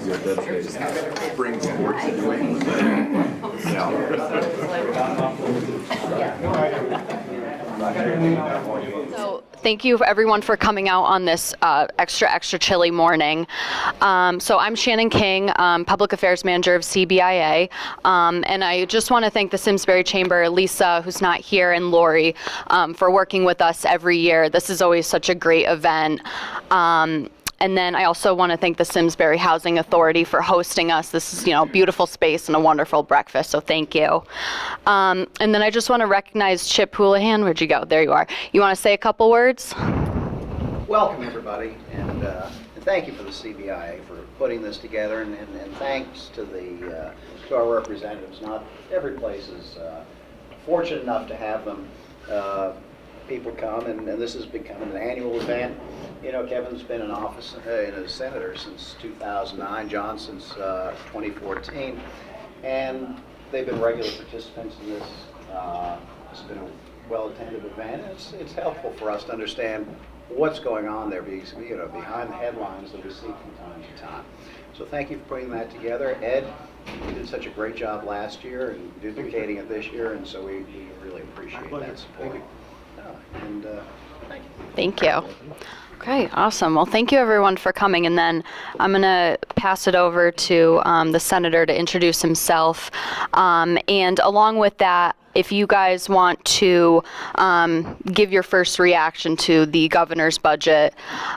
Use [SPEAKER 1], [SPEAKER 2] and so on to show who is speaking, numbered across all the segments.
[SPEAKER 1] Bring sports into it.
[SPEAKER 2] So thank you everyone for coming out on this extra chilly morning. So I'm Shannon King, Public Affairs Manager of CBIA, and I just want to thank the Simsbury Chamber, Lisa, who's not here, and Lori for working with us every year. This is always such a great event. And then I also want to thank the Simsbury Housing Authority for hosting us. This is, a beautiful space and a wonderful breakfast, so thank you. And then I just want to recognize Chip Houlihan. Where'd you go? There you are. You want to say a couple words?
[SPEAKER 3] Welcome, everybody, and thank you for the CBIA for putting this together, and thanks to our representatives. Not every place is fortunate enough to have them. People come, and this has become an annual event. Kevin's been in office as senator since 2009, John since 2014, and they've been regular participants in this. It's been a well-attended event, and it's helpful for us to understand what's going on there, because behind the headlines that we see from time to time. So thank you for putting that together. Ed, you did such a great job last year and duplicating it this year, and so we really appreciate that support. And thank you.
[SPEAKER 2] Thank you. Okay, awesome. Well, thank you everyone for coming, and then I'm going to pass it over to the senator to introduce himself. And along with that, if you guys want to give your first reaction to the governor's budget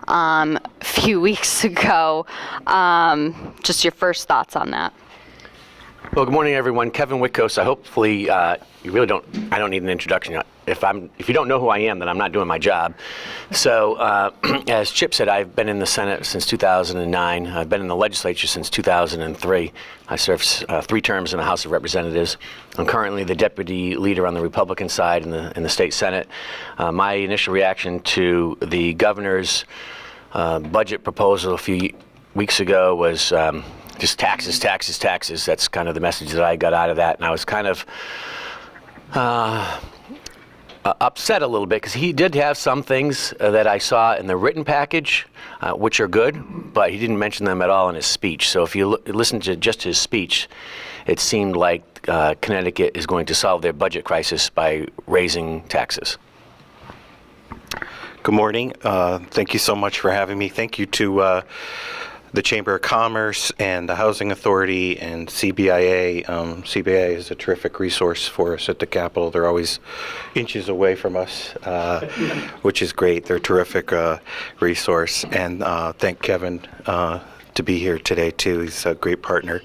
[SPEAKER 2] a few weeks ago, just your first thoughts on that.
[SPEAKER 4] Well, good morning, everyone. Kevin Witkos. Hopefully, I don't need an introduction. If you don't know who I am, then I'm not doing my job. So, as Chip said, I've been in the Senate since 2009. I've been in the legislature since 2003. I served 3 terms in the House of Representatives. I'm currently the deputy leader on the Republican side in the state Senate. My initial reaction to the governor's budget proposal a few weeks ago was just taxes, taxes, taxes. That's kind of the message that I got out of that. And I was kind of upset a little bit, because he did have some things that I saw in the written package, which are good, but he didn't mention them at all in his speech. So if you listen to just his speech, it seemed like Connecticut is going to solve their budget crisis by raising taxes.
[SPEAKER 5] Good morning. Thank you so much for having me. Thank you to the Chamber of Commerce and the Housing Authority and CBIA. CBIA is a terrific resource for us at the Capitol. They're always inches away from us, which is great. They're a terrific resource. And thank Kevin to be here today, too. He's a great partner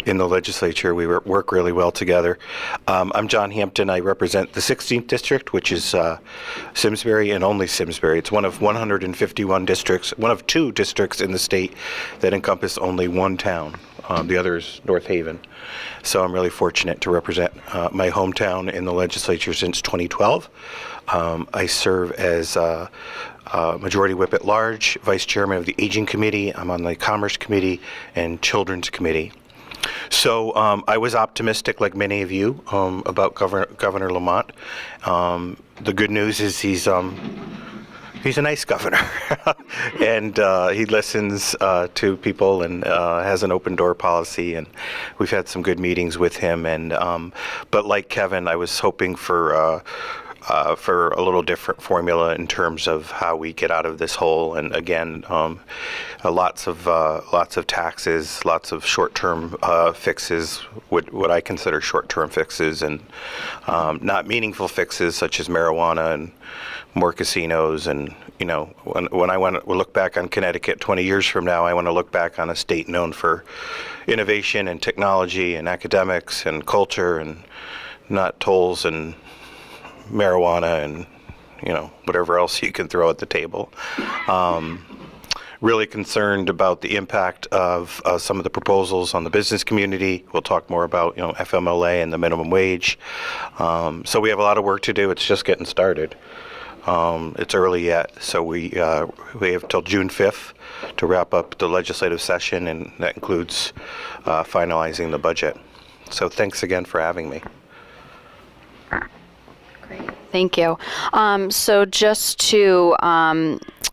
[SPEAKER 5] in the legislature. We work really well together. I'm John Hampton. I represent the 16th District, which is Simsbury and only Simsbury. It's one of 151 districts, one of 2 districts in the state that encompass only one town. The other is North Haven. So I'm really fortunate to represent my hometown in the legislature since 2012. I serve as Majority Whip at Large, Vice Chairman of the Aging Committee. I'm on the Commerce Committee and Children's Committee. So I was optimistic, like many of you, about Governor Lamont. The good news is he's a nice governor, and he listens to people and has an open door policy, and we've had some good meetings with him. And but like Kevin, I was hoping for a little different formula in terms of how we get out of this hole. And again, lots of taxes, lots of short-term fixes, what I consider short-term fixes, and not meaningful fixes such as marijuana and more casinos. And when I want to look back on Connecticut 20 years from now, I want to look back on a state known for innovation and technology and academics and culture, and not tolls and marijuana and whatever else you can throw at the table. Really concerned about the impact of some of the proposals on the business community. We'll talk more about FMLA and the minimum wage. So we have a lot of work to do. It's just getting started. It's early yet, so we have till June 5th to wrap up the legislative session, and that includes finalizing the budget. So thanks again for having me.
[SPEAKER 2] Great. Thank you. So just to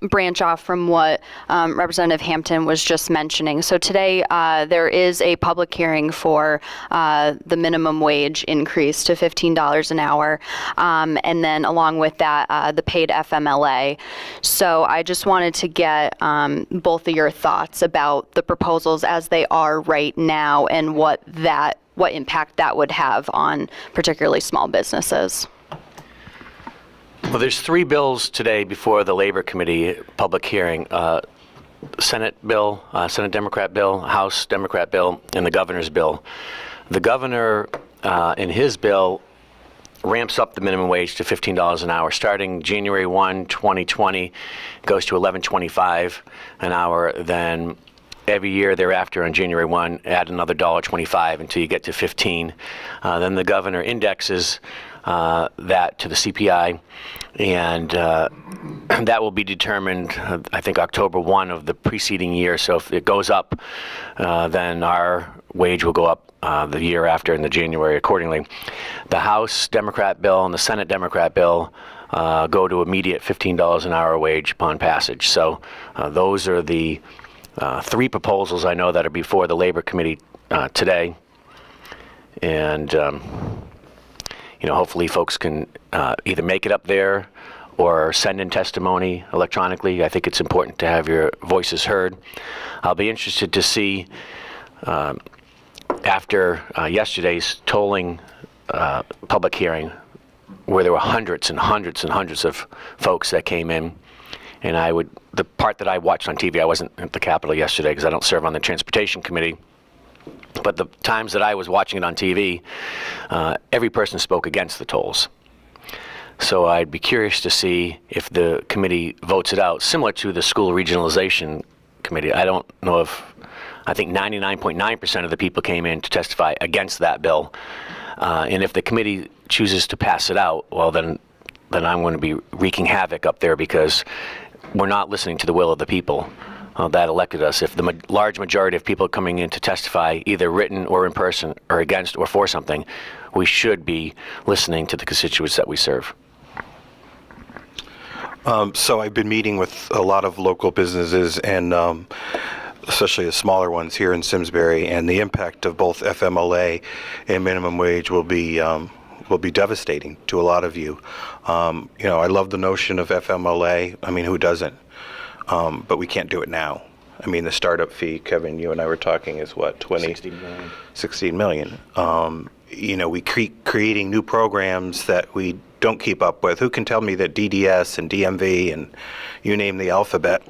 [SPEAKER 2] branch off from what Representative Hampton was just mentioning. So today there is a public hearing for the minimum wage increase to $15 an hour, and then along with that, the paid FMLA. So I just wanted to get both of your thoughts about the proposals as they are right now and what impact that would have on particularly small businesses.
[SPEAKER 4] Well, there's 3 bills today before the Labor Committee public hearing. Senate bill, Senate Democrat bill, House Democrat bill, and the governor's bill. The governor, in his bill, ramps up the minimum wage to $15 an hour. Starting January 1, 2020, goes to $11.25 an hour. Then every year thereafter on January 1, add another $1.25 until you get to 15. Then the governor indexes that to the CPI, and that will be determined, I think, October 1 of the preceding year. So if it goes up, then our wage will go up the year after in the January accordingly. The House Democrat bill and the Senate Democrat bill go to immediate $15 an hour wage upon passage. So those are the 3 proposals I know that are before the Labor Committee today. And hopefully folks can either make it up there or send in testimony electronically. I think it's important to have your voices heard. I'll be interested to see after yesterday's tolling public hearing, where there were hundreds and hundreds and hundreds of folks that came in. And the part that I watched on TV, I wasn't at the Capitol yesterday because I don't serve on the Transportation Committee. But the times that I was watching it on TV, every person spoke against the tolls. So I'd be curious to see if the committee votes it out, similar to the School Regionalization Committee. I don't know if, I think 99.9% of the people came in to testify against that bill. And if the committee chooses to pass it out, well, then I'm going to be wreaking havoc up there because we're not listening to the will of the people that elected us. If the large majority of people coming in to testify, either written or in person, or against or for something, we should be listening to the constituents that we serve.
[SPEAKER 5] So I've been meeting with a lot of local businesses and especially the smaller ones here in Simsbury, and the impact of both FMLA and minimum wage will be devastating to a lot of you. I love the notion of FMLA. I mean, who doesn't? But we can't do it now. I mean, the startup fee, Kevin, you and I were talking, is what, 16 million. We keep creating new programs that we don't keep up with. Who can tell me that DDS and DMV and you name the alphabet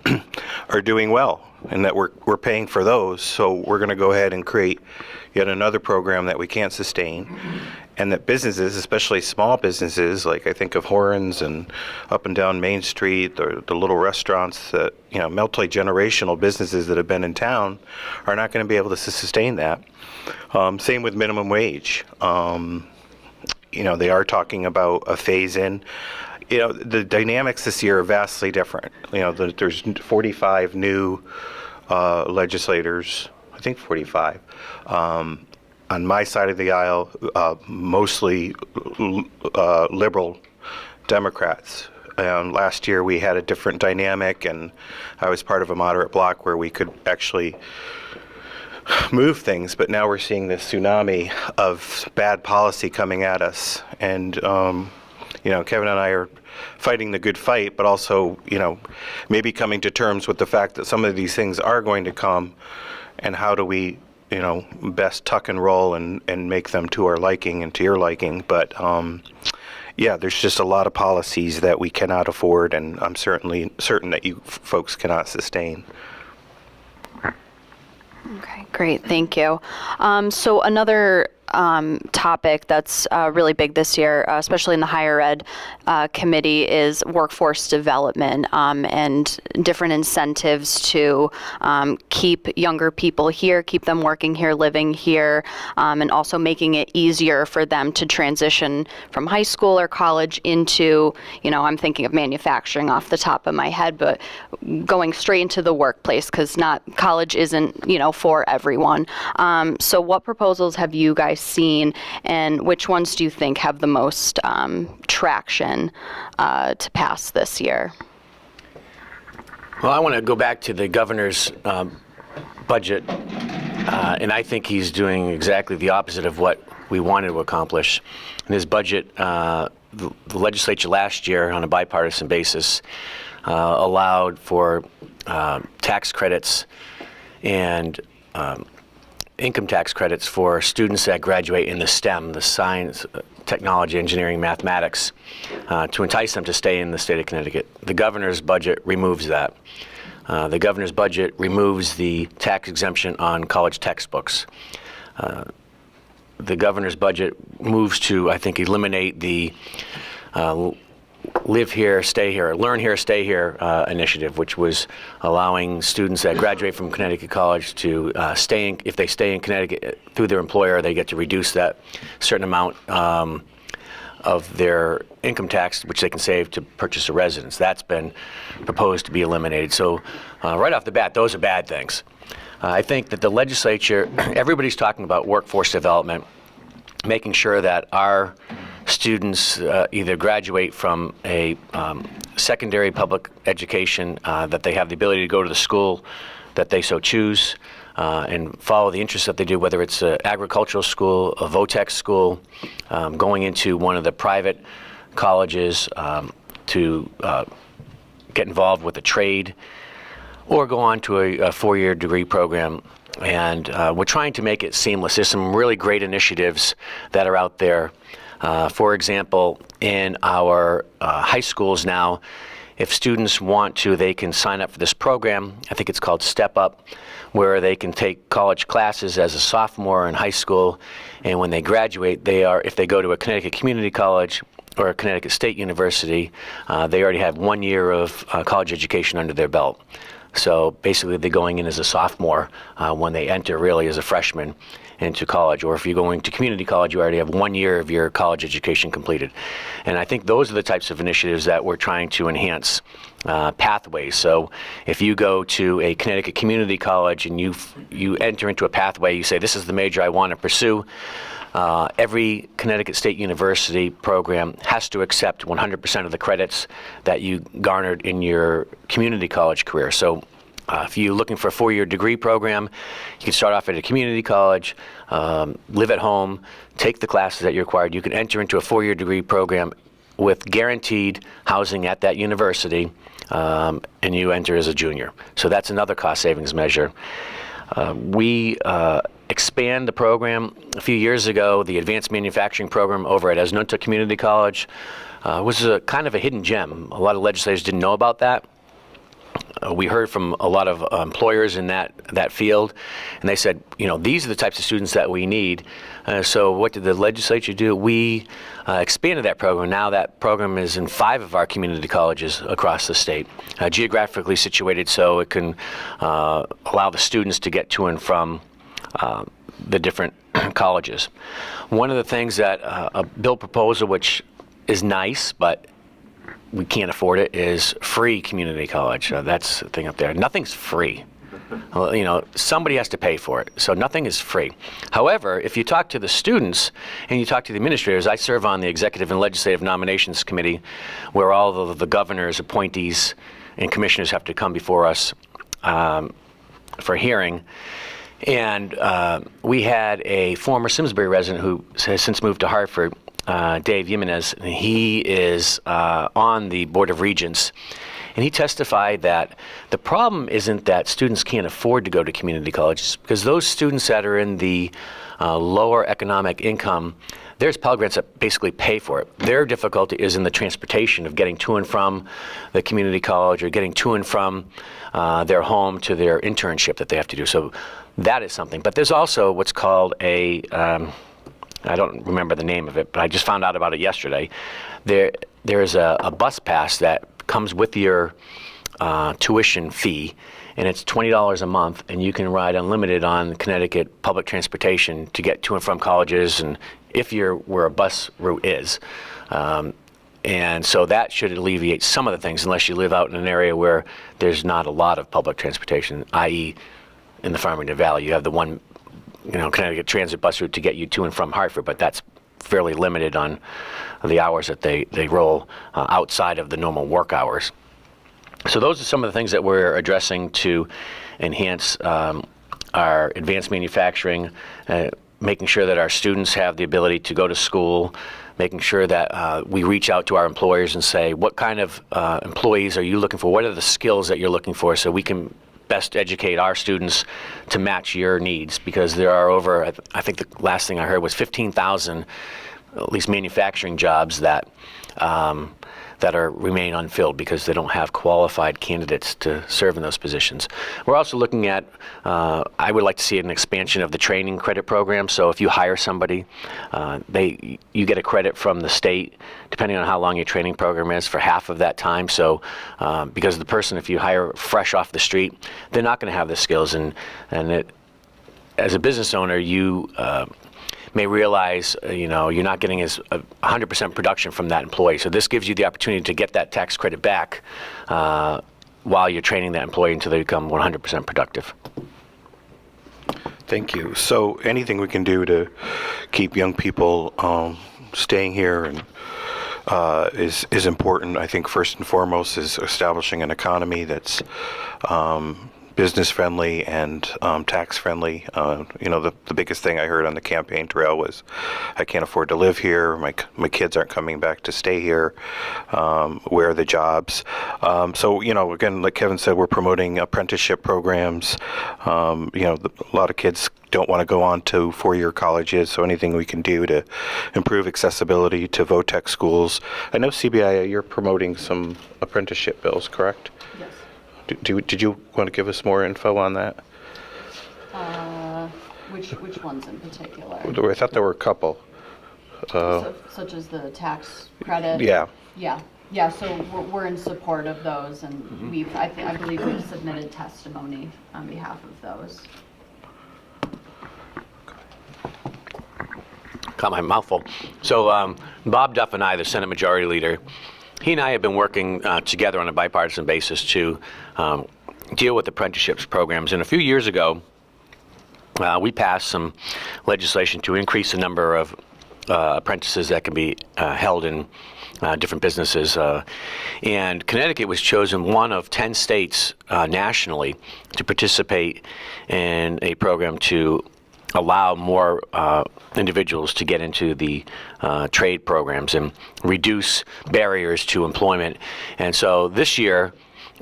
[SPEAKER 5] are doing well, and that we're paying for those? So we're going to go ahead and create yet another program that we can't sustain, and that businesses, especially small businesses, like I think of Horan's and up and down Main Street, or the little restaurants that, multi-generational businesses that have been in town, are not going to be able to sustain that. Same with minimum wage. They are talking about a phase-in. The dynamics this year are vastly different. There's 45 new legislators, I think 45. On my side of the aisle, mostly liberal Democrats. Last year we had a different dynamic, and I was part of a moderate bloc where we could actually move things, but now we're seeing this tsunami of bad policy coming at us. And, Kevin and I are fighting the good fight, but also, maybe coming to terms with the fact that some of these things are going to come, and how do we, best tuck and roll and make them to our liking and to your liking. But, there's just a lot of policies that we cannot afford, and I'm certainly certain that you folks cannot sustain.
[SPEAKER 2] Okay, great, thank you. So another topic that's really big this year, especially in the higher ed committee, is workforce development and different incentives to keep younger people here, keep them working here, living here, and also making it easier for them to transition from high school or college into, I'm thinking of manufacturing off the top of my head, but going straight into the workplace, because college isn't, for everyone. So what proposals have you guys guys seen, and which ones do you think have the most traction to pass this year?
[SPEAKER 4] Well, I want to go back to the governor's budget, and I think he's doing exactly the opposite of what we wanted to accomplish. In his budget, the legislature last year, on a bipartisan basis, allowed for tax credits and income tax credits for students that graduate in the STEM, the science, technology, engineering, mathematics, to entice them to stay in the state of Connecticut. The governor's budget removes that. The governor's budget removes the tax exemption on college textbooks. The governor's budget moves to, I think, eliminate the live here, stay here, learn here, stay here initiative, which was allowing students that graduate from Connecticut College to stay in, if they stay in Connecticut through their employer, they get to reduce that certain amount of their income tax, which they can save to purchase a residence. That's been proposed to be eliminated. So right off the bat, those are bad things. I think that the legislature, everybody's talking about workforce development, making sure that our students either graduate from a secondary public education, that they have the ability to go to the school that they so choose and follow the interests that they do, whether it's an agricultural school, a VOTEC school, going into one of the private colleges to get involved with a trade, or go on to a four-year degree program. And we're trying to make it seamless. There's some really great initiatives that are out there. For example, in our high schools now, if students want to, they can sign up for this program. I think it's called Step Up, where they can take college classes as a sophomore in high school. And when they graduate, if they go to a Connecticut Community College or a Connecticut State University, they already have 1 year of college education under their belt. So basically, they're going in as a sophomore when they enter really as a freshman into college. Or if you're going to community college, you already have 1 year of your college education completed. And I think those are the types of initiatives that we're trying to enhance pathways. So if you go to a Connecticut Community College and you enter into a pathway, you say, this is the major I want to pursue, every Connecticut State University program has to accept 100% of the credits that you garnered in your community college career. So if you're looking for a four-year degree program, you can start off at a community college, live at home, take the classes that you're required. You can enter into a four-year degree program with guaranteed housing at that university, and you enter as a junior. So that's another cost savings measure. We expand the program. A few years ago, the advanced manufacturing program over at Asnunta Community College was a kind of a hidden gem. A lot of legislators didn't know about that. We heard from a lot of employers in that field, and they said, these are the types of students that we need. So what did the legislature do? We expanded that program. Now that program is in 5 of our community colleges across the state, geographically situated so it can allow the students to get to and from the different colleges. One of the things that a bill proposal, which is nice, but we can't afford it, is free community college. That's the thing up there. Nothing's free. Well, somebody has to pay for it, so nothing is free. However, if you talk to the students and you talk to the administrators, I serve on the Executive and Legislative Nominations Committee, where all of the governors, appointees, and commissioners have to come before us for hearing. And we had a former Simsbury resident who has since moved to Hartford, Dave Jimenez. He is on the Board of Regents, and he testified that the problem isn't that students can't afford to go to community colleges, because those students that are in the lower economic income, there's Pell Grants that basically pay for it. Their difficulty is in the transportation of getting to and from the community college or getting to and from their home to their internship that they have to do. So that is something. But there's also what's called a I don't remember the name of it, but I just found out about it yesterday. There's a bus pass that comes with your tuition fee, and it's $20 a month, and you can ride unlimited on Connecticut public transportation to get to and from colleges, and if you're where a bus route is. And so that should alleviate some of the things, unless you live out in an area where there's not a lot of public transportation, i.e. in the Farmington Valley. You have the one Connecticut Transit bus route to get you to and from Hartford, but that's fairly limited on the hours that they roll outside of the normal work hours. So those are some of the things that we're addressing to enhance our advanced manufacturing, making sure that our students have the ability to go to school, making sure that we reach out to our employers and say, what kind of employees are you looking for? What are the skills that you're looking for, so we can best educate our students to match your needs? Because there are over, I think the last thing I heard was 15,000, at least manufacturing jobs that remain unfilled because they don't have qualified candidates to serve in those positions. We're also looking at, I would like to see an expansion of the training credit program. So if you hire somebody, you get a credit from the state, depending on how long your training program is, for half of that time. So because the person, if you hire fresh off the street, they're not going to have the skills. And as a business owner, you may realize, you're not getting as 100% production from that employee. So this gives you the opportunity to get that tax credit back while you're training that employee until they become 100% productive.
[SPEAKER 5] Thank you. So anything we can do to keep young people staying here and is important. I think first and foremost is establishing an economy that's business friendly and tax friendly. The biggest thing I heard on the campaign trail was, I can't afford to live here. My kids aren't coming back to stay here. Where are the jobs? So again, like Kevin said, we're promoting apprenticeship programs. A lot of kids don't want to go on to four-year colleges, so anything we can do to improve accessibility to VOTEC schools. I know CBIA, you're promoting some apprenticeship bills, correct?
[SPEAKER 2] Yes.
[SPEAKER 5] Did you want to give us more info on that?
[SPEAKER 2] Which ones in particular?
[SPEAKER 5] I thought there were a couple.
[SPEAKER 2] Such as the tax credit?
[SPEAKER 5] Yeah.
[SPEAKER 2] Yeah, so we're in support of those, and I believe we've submitted testimony on behalf of those.
[SPEAKER 4] Got my mouth full. So Bob Duff and I, the Senate Majority Leader, he and I have been working together on a bipartisan basis to deal with apprenticeships programs. And a few years ago, we passed some legislation to increase the number of apprentices that can be held in different businesses. And Connecticut was chosen one of 10 states nationally to participate in a program to allow more individuals to get into the trade programs and reduce barriers to employment. And so this year,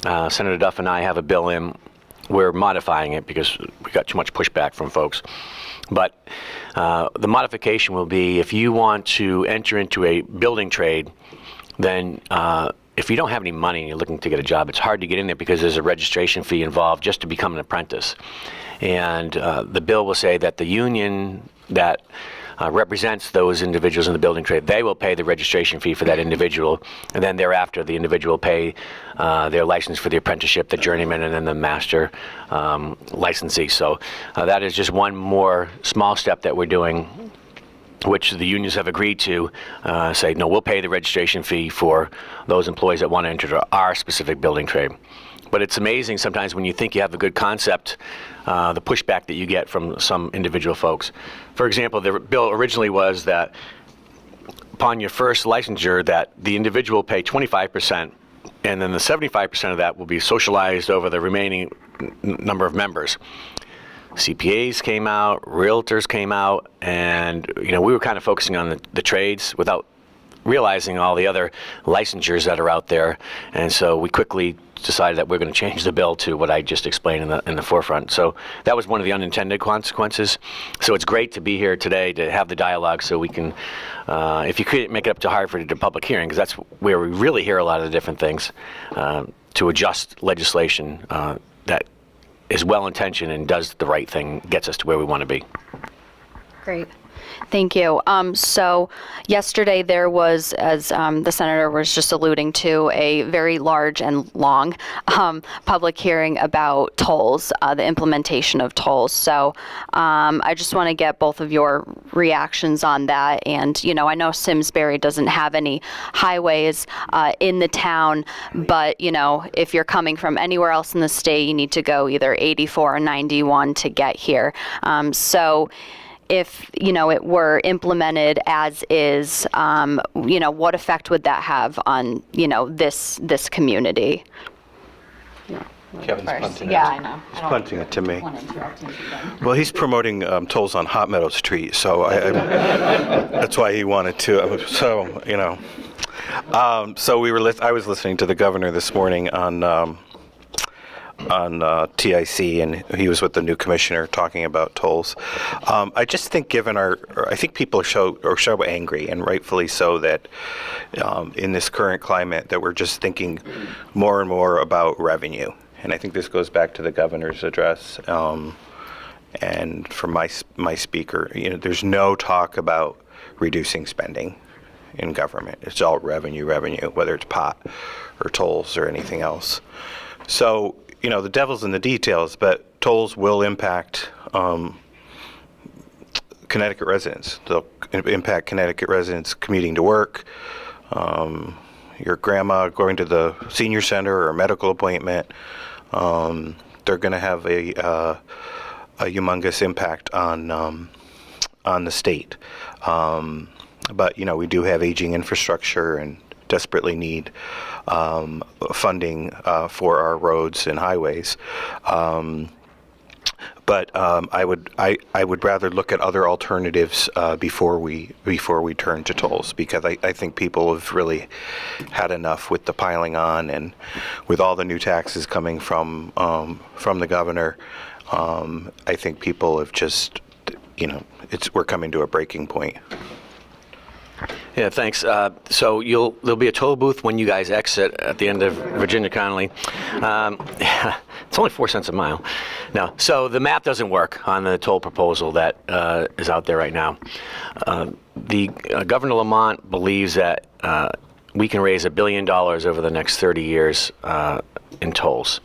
[SPEAKER 4] Senator Duff and I have a bill in. We're modifying it because we got too much pushback from folks. But the modification will be, if you want to enter into a building trade, then if you don't have any money and you're looking to get a job, it's hard to get in there because there's a registration fee involved just to become an apprentice. And the bill will say that the union that represents those individuals in the building trade, they will pay the registration fee for that individual, and then thereafter the individual will pay their license for the apprenticeship, the journeyman, and then the master licensee. So that is just one more small step that we're doing, which the unions have agreed to say, no, we'll pay the registration fee for those employees that want to enter our specific building trade. But it's amazing sometimes when you think you have a good concept, the pushback that you get from some individual folks. For example, the bill originally was that upon your first licensure, that the individual pay 25%, and then the 75% of that will be socialized over the remaining number of members. CPAs came out, realtors came out, and we were kind of focusing on the trades without realizing all the other licensures that are out there. And so we quickly decided that we're going to change the bill to what I just explained in the forefront. So that was one of the unintended consequences. So it's great to be here today to have the dialogue, so we can, if you could make it up to Hartford to public hearing, because that's where we really hear a lot of the different things, to adjust legislation that is well-intentioned and does the right thing, gets us to where we want to be.
[SPEAKER 2] Great. Thank you. So yesterday there was, as the senator was just alluding to, a very large and long public hearing about tolls, the implementation of tolls. So I just want to get both of your reactions on that. And, you know, I know Simsbury doesn't have any highways in the town, but, you know, if you're coming from anywhere else in the state, you need to go either 84 or 91 to get here. So if, you know, it were implemented as is, you know, what effect would that have on, you know, this community?
[SPEAKER 5] Kevin's punting
[SPEAKER 2] Yeah,
[SPEAKER 5] it.
[SPEAKER 2] I know.
[SPEAKER 5] He's punting it to me.
[SPEAKER 2] Want to interrupt him again.
[SPEAKER 5] Well, he's promoting tolls on Hot Meadow Street, so that's why he wanted to. So, you know. So I was listening to the governor this morning on TIC, and he was with the new commissioner talking about tolls. I just think, I think people are so angry, and rightfully so, that in this current climate, that we're just thinking more and more about revenue. And I think this goes back to the governor's address. And from my speaker, you know, there's no talk about reducing spending in government. It's all revenue, whether it's pot or tolls or anything else. So, you know, the devil's in the details, but tolls will impact Connecticut residents. They'll impact Connecticut residents commuting to work, your grandma going to the senior center or a medical appointment. They're going to have a humongous impact on the state. But, you know, we do have aging infrastructure and desperately need funding for our roads and highways. But I would rather look at other alternatives before we turn to tolls, because I think people have really had enough with the piling on, and with all the new taxes coming from the governor. I think people have just, you know, we're coming to a breaking point.
[SPEAKER 4] Yeah, thanks. So there'll be a toll booth when you guys exit at the end of Virginia Connolly. It's only 4 cents a mile. No, so the math doesn't work on the toll proposal that is out there right now. The Governor Lamont believes that we can raise $1 billion over the next 30 years in tolls.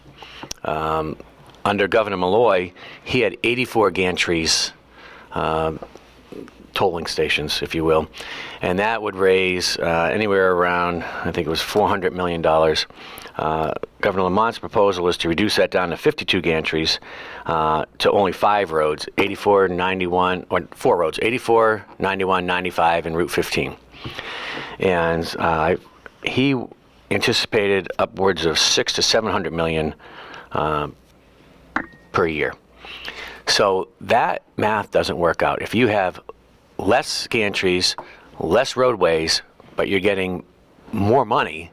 [SPEAKER 4] Under Governor Malloy, he had 84 gantries, tolling stations, if you will, and that would raise anywhere around, I think it was $400 million. Governor Lamont's proposal is to reduce that down to 52 gantries to only 5 roads, 84, 91, or 4 roads, 84, 91, 95, and Route 15. And he anticipated upwards of $600 to $700 million per year. So that math doesn't work out. If you have less gantries, less roadways, but you're getting more money,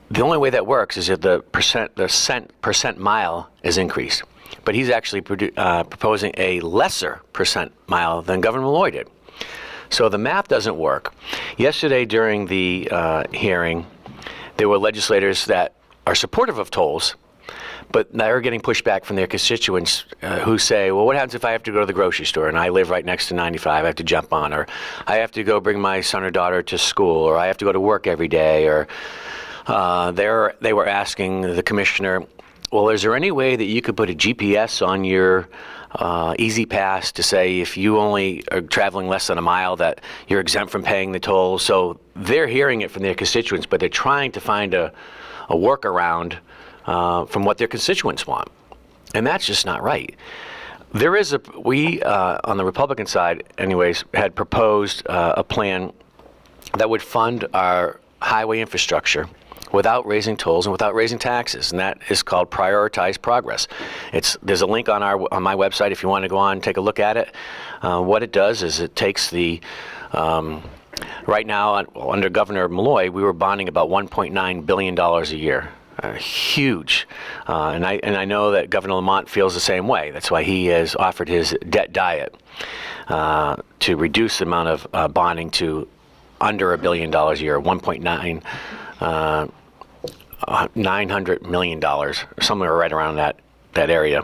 [SPEAKER 4] the only way that works is if the percent mile is increased. But he's actually proposing a lesser percent mile than Governor Malloy did. So the math doesn't work. Yesterday during the hearing, there were legislators that are supportive of tolls, but they're getting pushback from their constituents who say, well, what happens if I have to go to the grocery store and I live right next to 95, I have to jump on, or I have to go bring my son or daughter to school, or I have to go to work every day, or they were asking the commissioner, well, is there any way that you could put a GPS on your Easy Pass to say if you only are traveling less than a mile that you're exempt from paying the toll? So they're hearing it from their constituents, but they're trying to find a workaround from what their constituents want. And that's just not right. We, on the Republican side anyways, had proposed a plan that would fund our highway infrastructure without raising tolls and without raising taxes, and that is called Prioritize Progress. There's a link on my website if you want to go on and take a look at it. What it does is it takes the right now under Governor Malloy, we were bonding about $1.9 billion a year. Huge, and I know that Governor Lamont feels the same way. That's why he has offered his debt diet to reduce the amount of bonding to under $1 billion a year, $900 million, somewhere right around that area.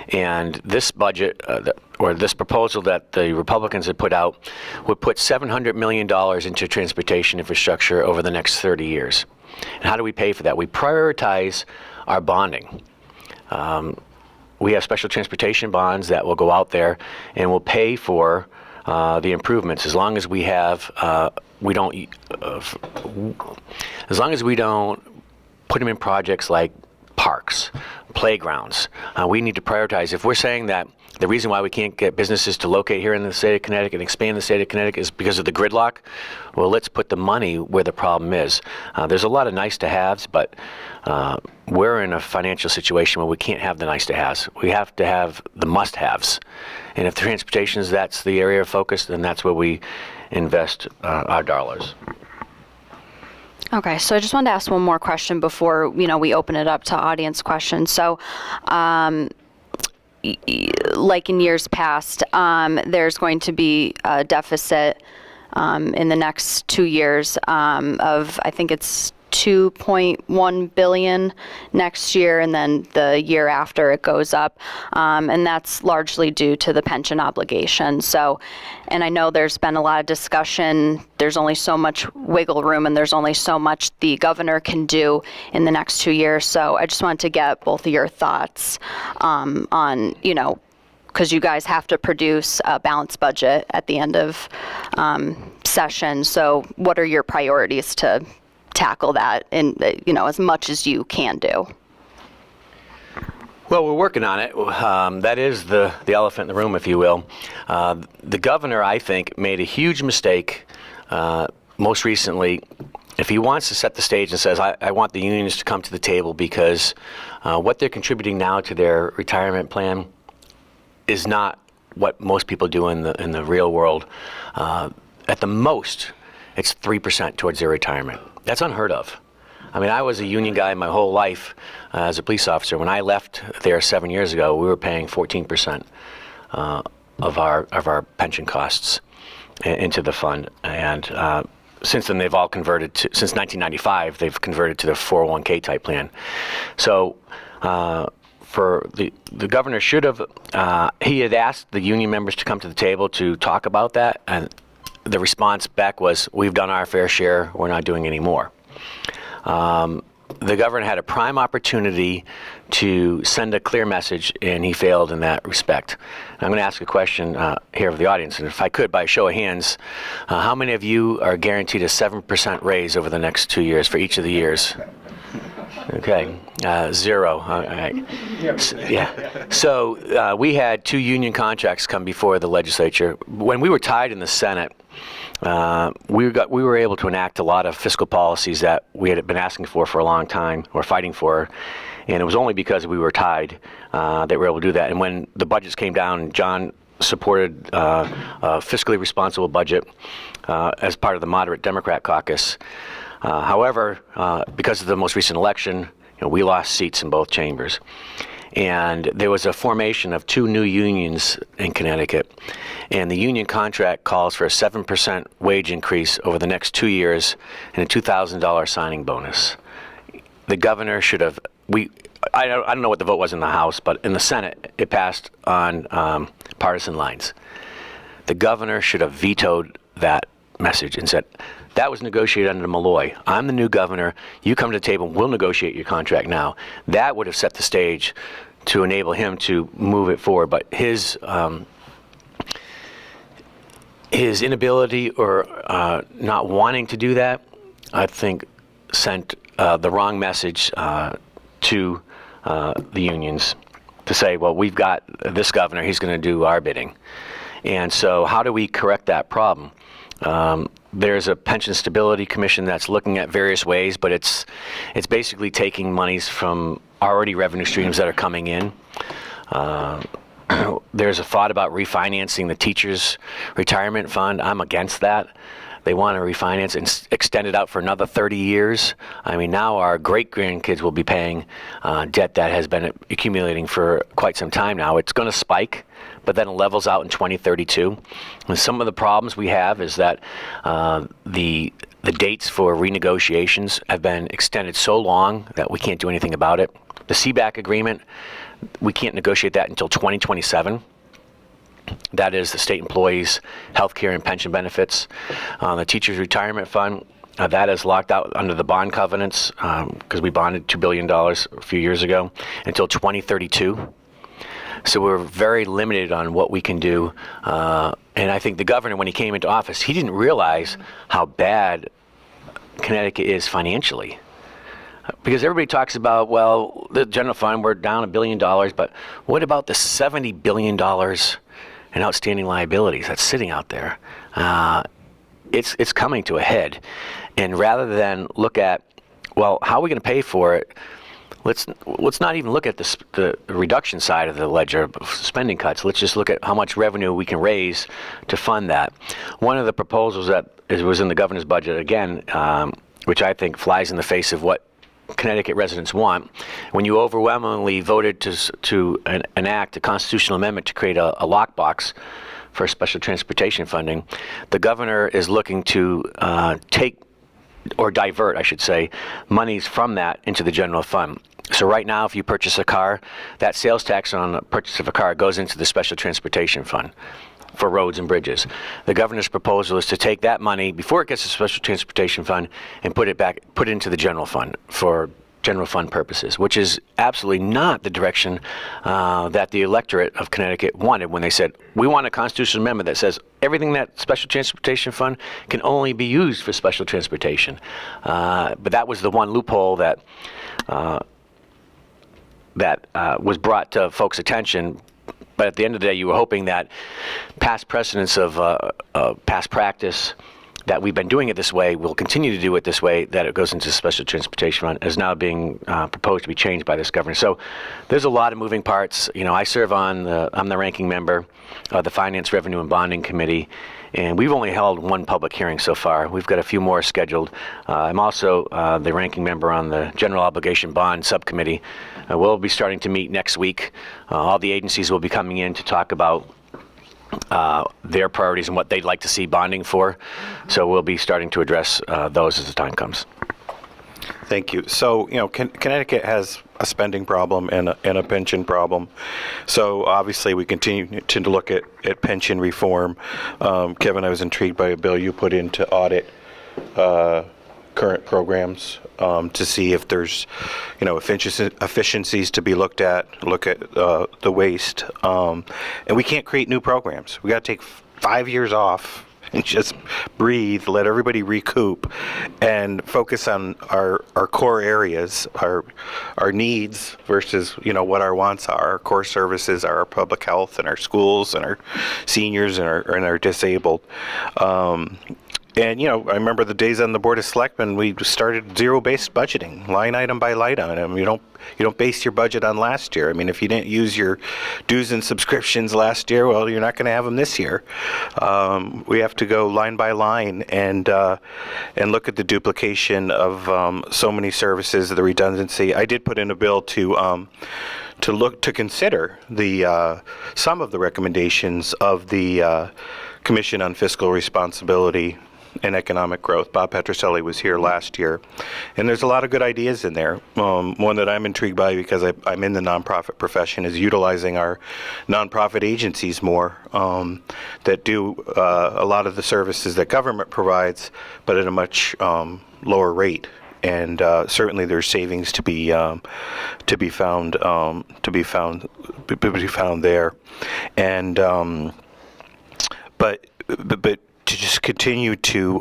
[SPEAKER 4] And this budget, or this proposal that the Republicans had put out would put $700 million into transportation infrastructure over the next 30 years. And how do we pay for that? We prioritize our bonding. We have special transportation bonds that will go out there and will pay for the improvements as long as we have as long as we don't put them in projects like parks, playgrounds. We need to prioritize. If we're saying that the reason why we can't get businesses to locate here in the state of Connecticut and expand in the state of Connecticut is because of the gridlock, well, let's put the money where the problem is. There's a lot of nice to haves, but we're in a financial situation where we can't have the nice to haves. We have to have the must haves. And if transportation is that's the area of focus, then that's where we invest our dollars.
[SPEAKER 2] Okay, so I just wanted to ask one more question before, we open it up to audience questions. So, like in years past, there's going to be a deficit in the next 2 years of, I think it's 2.1 billion next year, and then the year after it goes up, and that's largely due to the pension obligation. So, and I know there's been a lot of discussion, there's only so much wiggle room and there's only so much the governor can do in the next 2 years. So I just wanted to get both of your thoughts on, because you guys have to produce a balanced budget at the end of session. So what are your priorities to tackle that in, as much as you can do?
[SPEAKER 4] Well, we're working on it. That is the elephant in the room, if you will. The governor, I think, made a huge mistake most recently. If he wants to set the stage and says, I want the unions to come to the table because what they're contributing now to their retirement plan is not what most people do in the real world. At the most, it's 3% towards their retirement. That's unheard of. I mean, I was a union guy my whole life as a police officer. When I left there 7 years ago, we were paying 14% of our pension costs into the fund. And since then, they've all converted to, since 1995, they've converted to the 401k type plan. So for the governor should have, he had asked the union members to come to the table to talk about that. And the response back was, we've done our fair share, we're not doing any more. The governor had a prime opportunity to send a clear message, and he failed in that respect. I'm going to ask a question here of the audience, and if I could, by a show of hands, how many of you are guaranteed a 7% raise over the next 2 years for each of the years? Okay, 0. All right. Yeah. So we had 2 union contracts come before the legislature. When we were tied in the Senate, we were able to enact a lot of fiscal policies that we had been asking for a long time, or fighting for, and it was only because we were tied that we were able to do that. And when the budgets came down, John supported a fiscally responsible budget as part of the moderate Democrat caucus. However, because of the most recent election, we lost seats in both chambers. And there was a formation of 2 new unions in Connecticut. And the union contract calls for a 7% wage increase over the next 2 years and a $2,000 signing bonus. The governor should have, I don't know what the vote was in the House, but in the Senate, it passed on partisan lines. The governor should have vetoed that message and said, that was negotiated under Malloy. I'm the new governor. You come to the table, we'll negotiate your contract now. That would have set the stage to enable him to move it forward. But his inability or not wanting to do that, I think, sent the wrong message to the unions to say, well, we've got this governor, he's going to do our bidding. And so how do we correct that problem? There's a pension stability commission that's looking at various ways, but it's basically taking monies from already revenue streams that are coming in. There's a thought about refinancing the teachers' retirement fund. I'm against that. They want to refinance and extend it out for another 30 years. I mean, now our great-grandkids will be paying debt that has been accumulating for quite some time now. It's going to spike, but then it levels out in 2032. And some of the problems we have is that the dates for renegotiations have been extended so long that we can't do anything about it. The CBAC agreement, we can't negotiate that until 2027. That is the state employees' health care and pension benefits. The teachers' retirement fund, that is locked out under the bond covenants because we bonded $2 billion a few years ago until 2032. So we're very limited on what we can do. And I think the governor, when he came into office, he didn't realize how bad Connecticut is financially. Because everybody talks about, well, the general fund, we're down $1 billion, but what about the $70 billion in outstanding liabilities that's sitting out there? It's coming to a head. And rather than look at, well, how are we going to pay for it? Let's not even look at the reduction side of the ledger, spending cuts. Let's just look at how much revenue we can raise to fund that. One of the proposals that was in the governor's budget, again, which I think flies in the face of what Connecticut residents want, when you overwhelmingly voted to enact a constitutional amendment to create a lockbox for special transportation funding, the governor is looking to take, or divert, I should say, monies from that into the general fund. So right now, if you purchase a car, that sales tax on the purchase of a car goes into the special transportation fund for roads and bridges. The governor's proposal is to take that money before it gets to the special transportation fund and put it into the general fund for general fund purposes, which is absolutely not the direction that the electorate of Connecticut wanted when they said, we want a constitutional amendment that says everything that special transportation fund can only be used for special transportation. But that was the one loophole that was brought to folks' attention. But at the end of the day, you were hoping that past precedents of past practice, that we've been doing it this way, we'll continue to do it this way, that it goes into special transportation fund, is now being proposed to be changed by this governor. So there's a lot of moving parts. You know, I serve I'm the ranking member of the Finance, Revenue, and Bonding Committee, and we've only held one public hearing so far. We've got a few more scheduled. I'm also the ranking member on the General Obligation Bond Subcommittee. We'll be starting to meet next week. All the agencies will be coming in to talk about their priorities and what they'd like to see bonding for. So we'll be starting to address those as the time comes.
[SPEAKER 5] Thank you. So, you know, Connecticut has a spending problem and a pension problem. So obviously we continue to look at pension reform. Kevin, I was intrigued by a bill you put in to audit current programs to see if there's, you know, efficiencies to be looked at, look at the waste. And we can't create new programs. We got to take 5 years off and just breathe, let everybody recoup, and focus on our core areas, our needs versus, you know, what our wants are. Our core services are our public health and our schools and our seniors and our disabled. And, you know, I remember the days on the Board of Selectmen, we started zero-based budgeting, line item by line item. You don't base your budget on last year. I mean, if you didn't use your dues and subscriptions last year, well, you're not going to have them this year. We have to go line by line and look at the duplication of so many services, the redundancy. I did put in a bill to consider the some of the recommendations of the Commission on Fiscal Responsibility and Economic Growth. Bob Petroselli was here last year, and there's a lot of good ideas in there. One that I'm intrigued by because I'm in the nonprofit profession is utilizing our nonprofit agencies more that do a lot of the services that government provides, but at a much lower rate. And certainly there's savings to be found there, and but to just continue to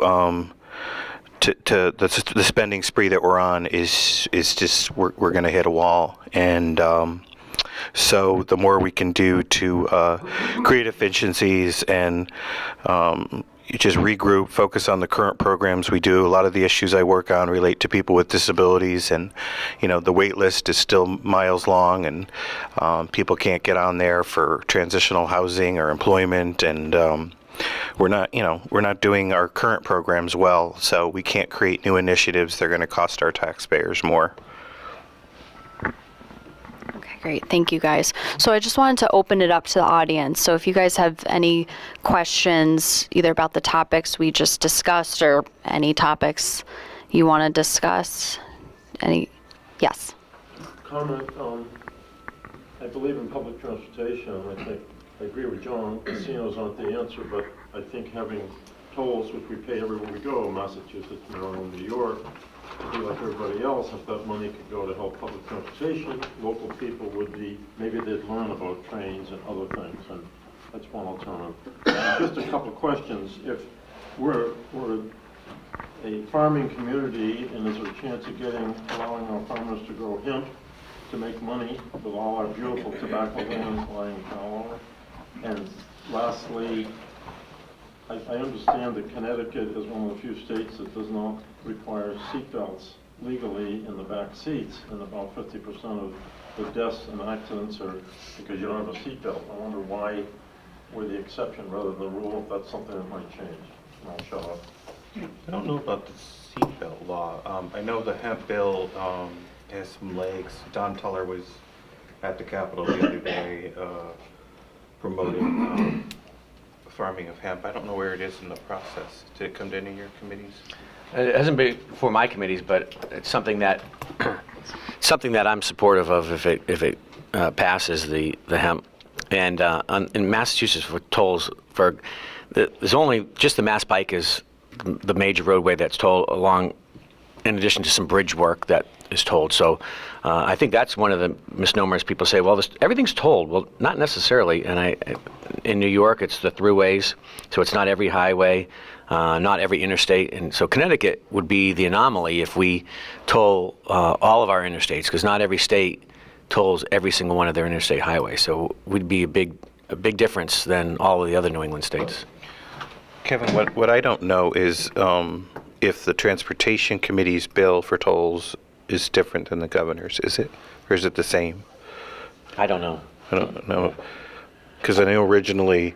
[SPEAKER 5] the spending spree that we're on is just we're going to hit a wall, and so the more we can do to create efficiencies and just regroup, focus on the current programs we do. A lot of the issues I work on relate to people with disabilities, and you know the wait list is still miles long, and people can't get on there for transitional housing or employment, and we're not doing our current programs well, so we can't create new initiatives. They're going to cost our taxpayers more.
[SPEAKER 2] Okay, great. Thank you, guys. So I just wanted to open it up to the audience. So if you guys have any questions, either about the topics we just discussed or any topics you want to discuss,
[SPEAKER 6] yes?
[SPEAKER 7] Comment, I believe in public transportation. I
[SPEAKER 6] I agree with John, casinos aren't the answer, but I think having tolls, which we pay everywhere we go, Massachusetts, Maryland, New York, to be like everybody else, if that money could go to help public transportation, local people would be, maybe they'd learn about trains and other things, and that's one alternative. Just a couple of questions. If we're a farming community, and is there a chance of allowing our farmers to grow hemp to make money with all our beautiful tobacco land lying fallow? And lastly, I understand that Connecticut is one of the few states that does not require seatbelts legally in the back seats, and about 50% of the deaths and accidents are because you don't have a seatbelt. I wonder why we're the exception rather than the rule, if that's something that might change. And I'll shut up.
[SPEAKER 5] I don't know about the seatbelt law. I know the hemp bill has some legs. Don Tuller was at the Capitol the other day promoting farming of hemp. I don't know where it is in the process. Did it come to any of your committees?
[SPEAKER 4] It hasn't been for my committees, but it's something that I'm supportive of if it passes the hemp. And in Massachusetts, for tolls, there's only just the Mass Pike is the major roadway that's tolled along, in addition to some bridge work that is tolled. So I think that's one of the misnomers. People say, well, everything's tolled. Well, not necessarily. And in New York, it's the throughways, so it's not every highway, not every interstate. And so Connecticut would be the anomaly if we toll all of our interstates, because not every state tolls every single one of their interstate highways. So we'd be a big difference than all of the other New England states.
[SPEAKER 5] Kevin, what I don't know is if the Transportation Committee's bill for tolls is different than the governor's. Is it? Or is it the same?
[SPEAKER 4] I don't know.
[SPEAKER 5] I don't know. Because I know originally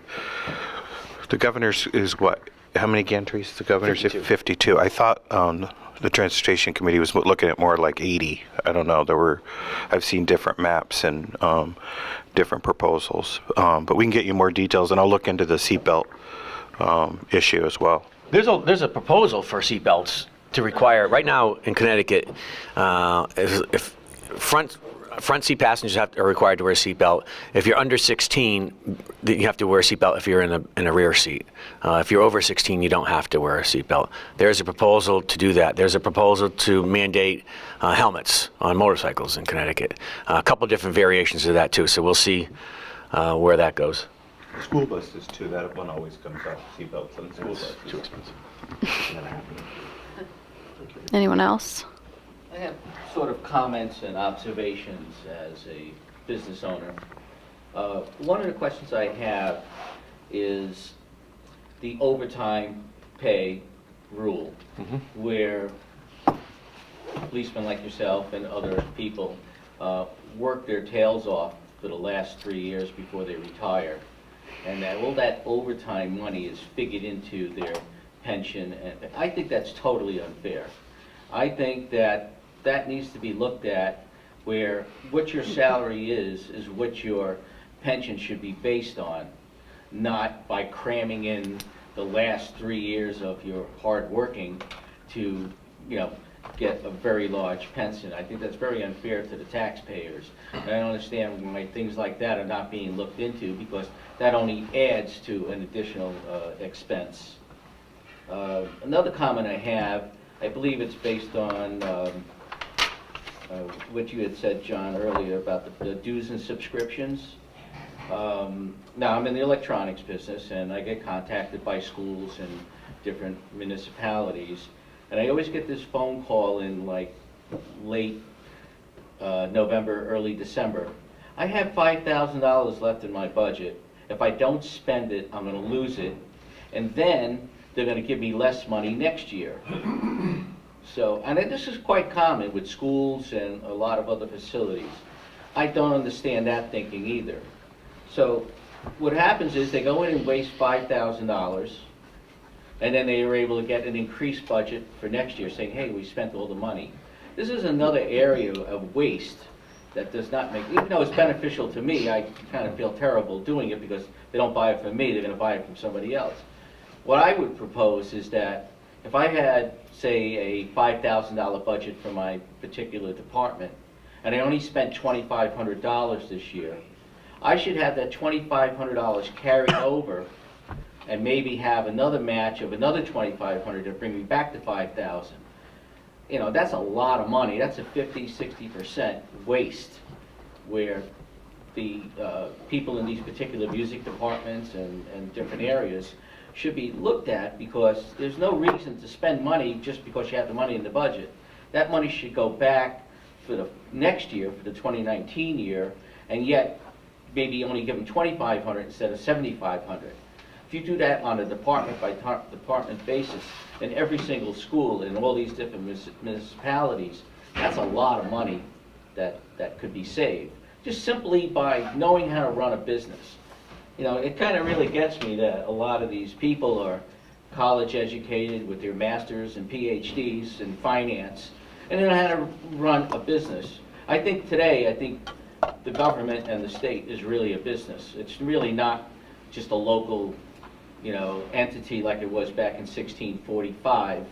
[SPEAKER 5] the governor's is what? How many gantries? The governor's 52. I thought the Transportation Committee was looking at more like 80. I don't know. I've seen different maps and different proposals. But we can get you more details, and I'll look into the seatbelt issue as well.
[SPEAKER 4] There's a proposal for seatbelts to require right now in Connecticut. If front seat passengers are required to wear a seatbelt. If you're under 16, you have to wear a seatbelt if you're in a rear seat. If you're over 16, you don't have to wear a seatbelt. There's a proposal to do that. There's a proposal to mandate helmets on motorcycles in Connecticut. A couple different variations of that too. So we'll see where that goes.
[SPEAKER 5] School buses too. That one always comes up. Seatbelts on school buses.
[SPEAKER 4] Too expensive.
[SPEAKER 2] Anyone else?
[SPEAKER 1] I have sort of comments and observations as a business owner. One of the questions I have is the overtime pay rule, where policemen like yourself and other people work their tails off for the last 3 years before they retire, and that all that overtime money is figured into their pension. And I think that's totally unfair. I think that needs to be looked at, where what your salary is what your pension should be based on, not by cramming in the last 3 years of your hard working to, get a very large pension. I think that's very unfair to the taxpayers. And I don't understand why things like that are not being looked into, because that only adds to an additional expense. Another comment I have, I believe it's based on what you had said, John, earlier about the dues and subscriptions. Now, I'm in the electronics business, and I get contacted by schools and different municipalities, and I always get this phone call in like late November, early December. I have $5,000 left in my budget. If I don't spend it, I'm going to lose it, and then they're going to give me less money next year. So, and this is quite common with schools and a lot of other facilities. I don't understand that thinking either. So what happens is they go in and waste $5,000, and then they are able to get an increased budget for next year, saying, hey, we spent all the money. This is another area of waste that does not make, even though it's beneficial to me, I kind of feel terrible doing it, because they don't buy it from me, they're going to buy it from somebody else. What I would propose is that if I had, say, a $5,000 budget for my particular department, and I only spent $2,500 this year, I should have that $2,500 carried over and maybe have another match of another $2,500 to bring me back to $5,000. You know, that's a lot of money. That's a 50-60% waste, where the people in these particular music departments and different areas should be looked at, because there's no reason to spend money just because you have the money in the budget. That money should go back for the next year, for the 2019 year, and yet maybe only give them $2,500 instead of $7,500. If you do that on a department by department basis in every single school in all these different municipalities, that's a lot of money that could be saved, just simply by knowing how to run a business. You know, it kind of really gets me that a lot of these people are college educated with their masters and PhDs in finance, and they know how to run a business. I think the government and the state is really a business. It's really not just a local, you know, entity like it was back in 1645,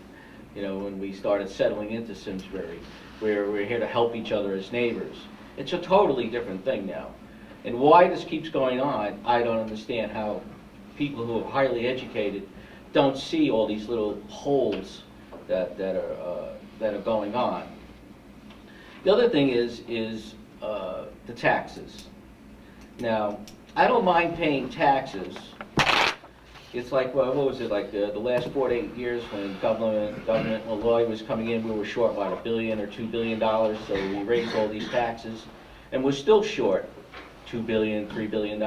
[SPEAKER 1] you know, when we started settling into Simsbury, where we're here to help each other as neighbors. It's a totally different thing now. And why this keeps going on, I don't understand how people who are highly educated don't see all these little holes that are going on. The other thing is the taxes. Now, I don't mind paying taxes. It's like, well, what was it, like the last 4 to 8 years when government Malloy was coming in, we were short, what, $1 billion or $2 billion, so we raised all these taxes, and we're still short $2 billion, $3 billion.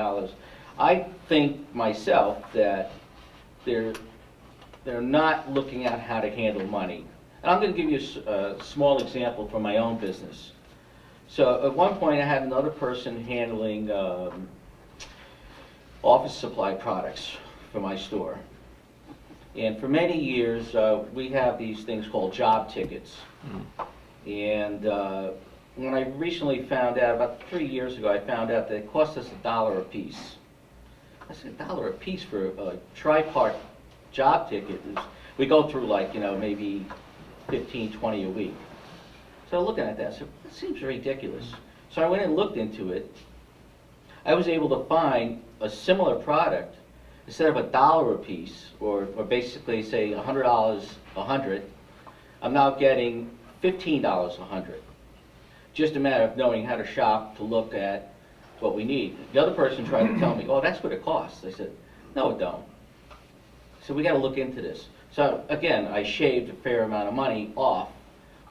[SPEAKER 1] I think myself that they're not looking at how to handle money. And I'm going to give you a small example from my own business. So at one point I had another person handling office supply products for my store. And for many years, we have these things called job tickets. And when I recently found out, about 3 years ago, I found out that it cost us $1 a piece. I said, $1 a piece for a tri-part job ticket. We go through, like, you know, maybe 15, 20 a week. So looking at that, I said, that seems ridiculous. So I went and looked into it. I was able to find a similar product. Instead of $1 a piece, or basically say $100 a hundred, I'm now getting $15 a hundred. Just a matter of knowing how to shop to look at what we need. The other person tried to tell me, oh, that's what it costs. I said, no, it don't. So we got to look into this. So again, I shaved a fair amount of money off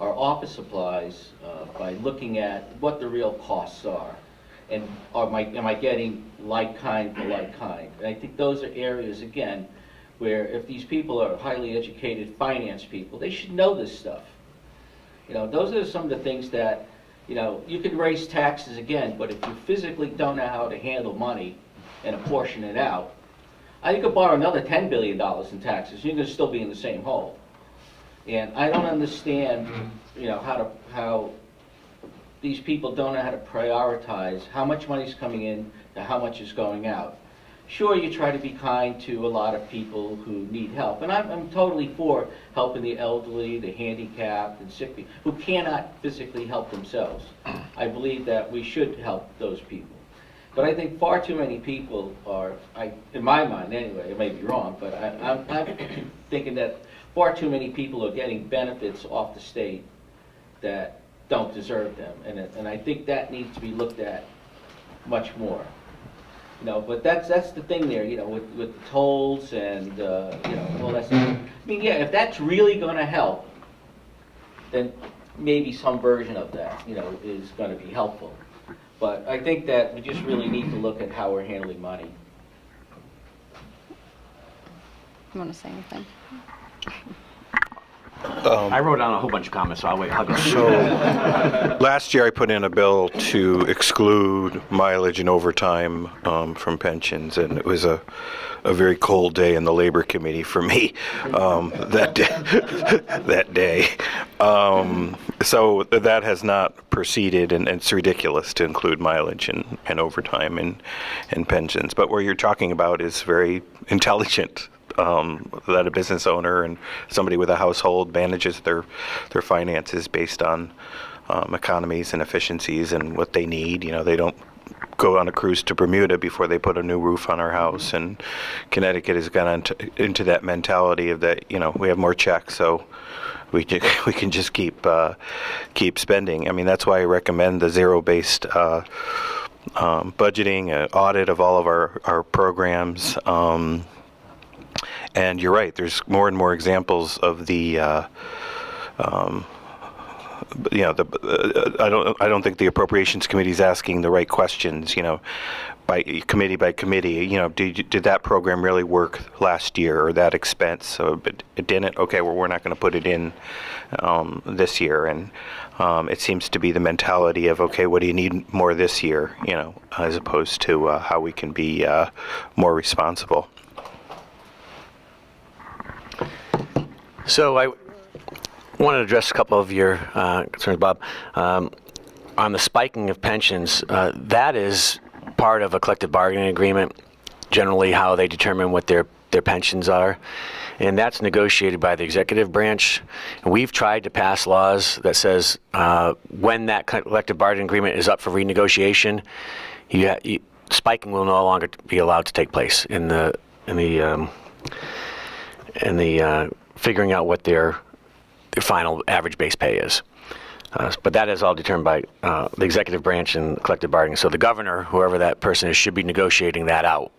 [SPEAKER 1] our office supplies by looking at what the real costs are. And am I getting like kind for like kind? And I think those are areas, again, where if these people are highly educated finance people, they should know this stuff. You know, those are some of the things that, you know, you can raise taxes again, but if you physically don't know how to handle money and apportion it out, you could borrow another $10 billion in taxes, you're going to still be in the same hole. And I don't understand, you know, how these people don't know how to prioritize how much money is coming in to how much is going out. Sure, you try to be kind to a lot of people who need help, and I'm totally for helping the elderly, the handicapped, and sick people who cannot physically help themselves. I believe that we should help those people. But I think far too many people are, in my mind anyway, it may be wrong, but I'm thinking that far too many people are getting benefits off the state that don't deserve them, and I think that needs to be looked at much more. You know, but that's the thing there. You know, with the tolls and you know, all that stuff. I mean, yeah, if that's really going to help, then maybe some version of that, you know, is going to be helpful. But I think that we just really need to look at how we're handling money.
[SPEAKER 2] You want to say anything?
[SPEAKER 4] I wrote down a whole bunch of comments, so I'll go.
[SPEAKER 5] So last year I put in a bill to exclude mileage and overtime from pensions, and it was a very cold day in the labor committee for me that day. So that has not proceeded, and it's ridiculous to include mileage and overtime and pensions. But what you're talking about is very intelligent. That a business owner and somebody with a household manages their finances based on economies and efficiencies and what they need. You know, they don't go on a cruise to Bermuda before they put a new roof on our house. And Connecticut has gone into that mentality of that, we have more checks, so we can just keep spending. I mean, that's why I recommend the zero-based budgeting, an audit of all of our programs. And you're right, there's more and more examples of the I don't think the Appropriations Committee is asking the right questions, by committee. Did that program really work last year, or that expense? So it didn't. Okay, well, we're not going to put it in this year. And it seems to be the mentality of, okay, what do you need more this year, as opposed to how we can be more responsible.
[SPEAKER 4] So I want to address a couple of your concerns, Bob. On the spiking of pensions, that is part of a collective bargaining agreement, generally how they determine what their pensions are. And that's negotiated by the executive branch. And we've tried to pass laws that says when that collective bargaining agreement is up for renegotiation, spiking will no longer be allowed to take place in the figuring out what their final average base pay is. But that is all determined by the executive branch and collective bargaining. So the governor, whoever that person is, should be negotiating that out.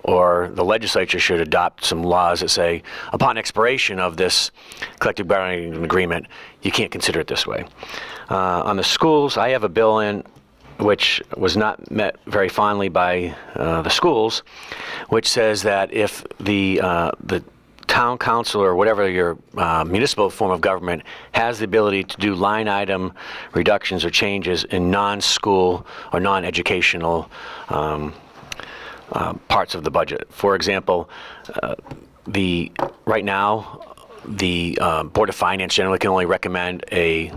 [SPEAKER 4] Or the legislature should adopt some laws that say, upon expiration of this collective bargaining agreement, you can't consider it this way. On the schools, I have a bill in which was not met very fondly by the schools, which says that if the town council or whatever your municipal form of government has the ability to do line item reductions or changes in non-school or non-educational parts of the budget. For example, right now, the Board of Finance generally can only recommend a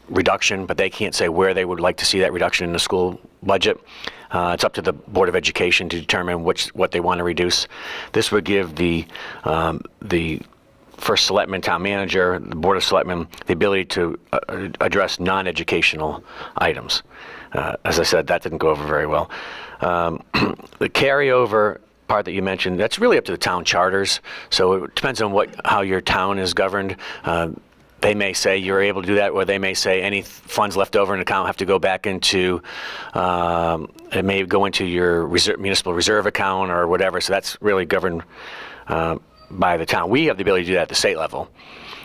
[SPEAKER 4] reduction, but they can't say where they would like to see that reduction in the school budget. It's up to the Board of Education to determine what they want to reduce. This would give the first selectman, town manager, the Board of Selectmen, the ability to address non-educational items. As I said, that didn't go over very well. The carryover part that you mentioned, that's really up to the town charters. So it depends on how your town is governed. They may say you're able to do that, or they may say any funds left over in an account have to go back into, it may go into your municipal reserve account or whatever. So that's really governed by the town. We have the ability to do that at the state level,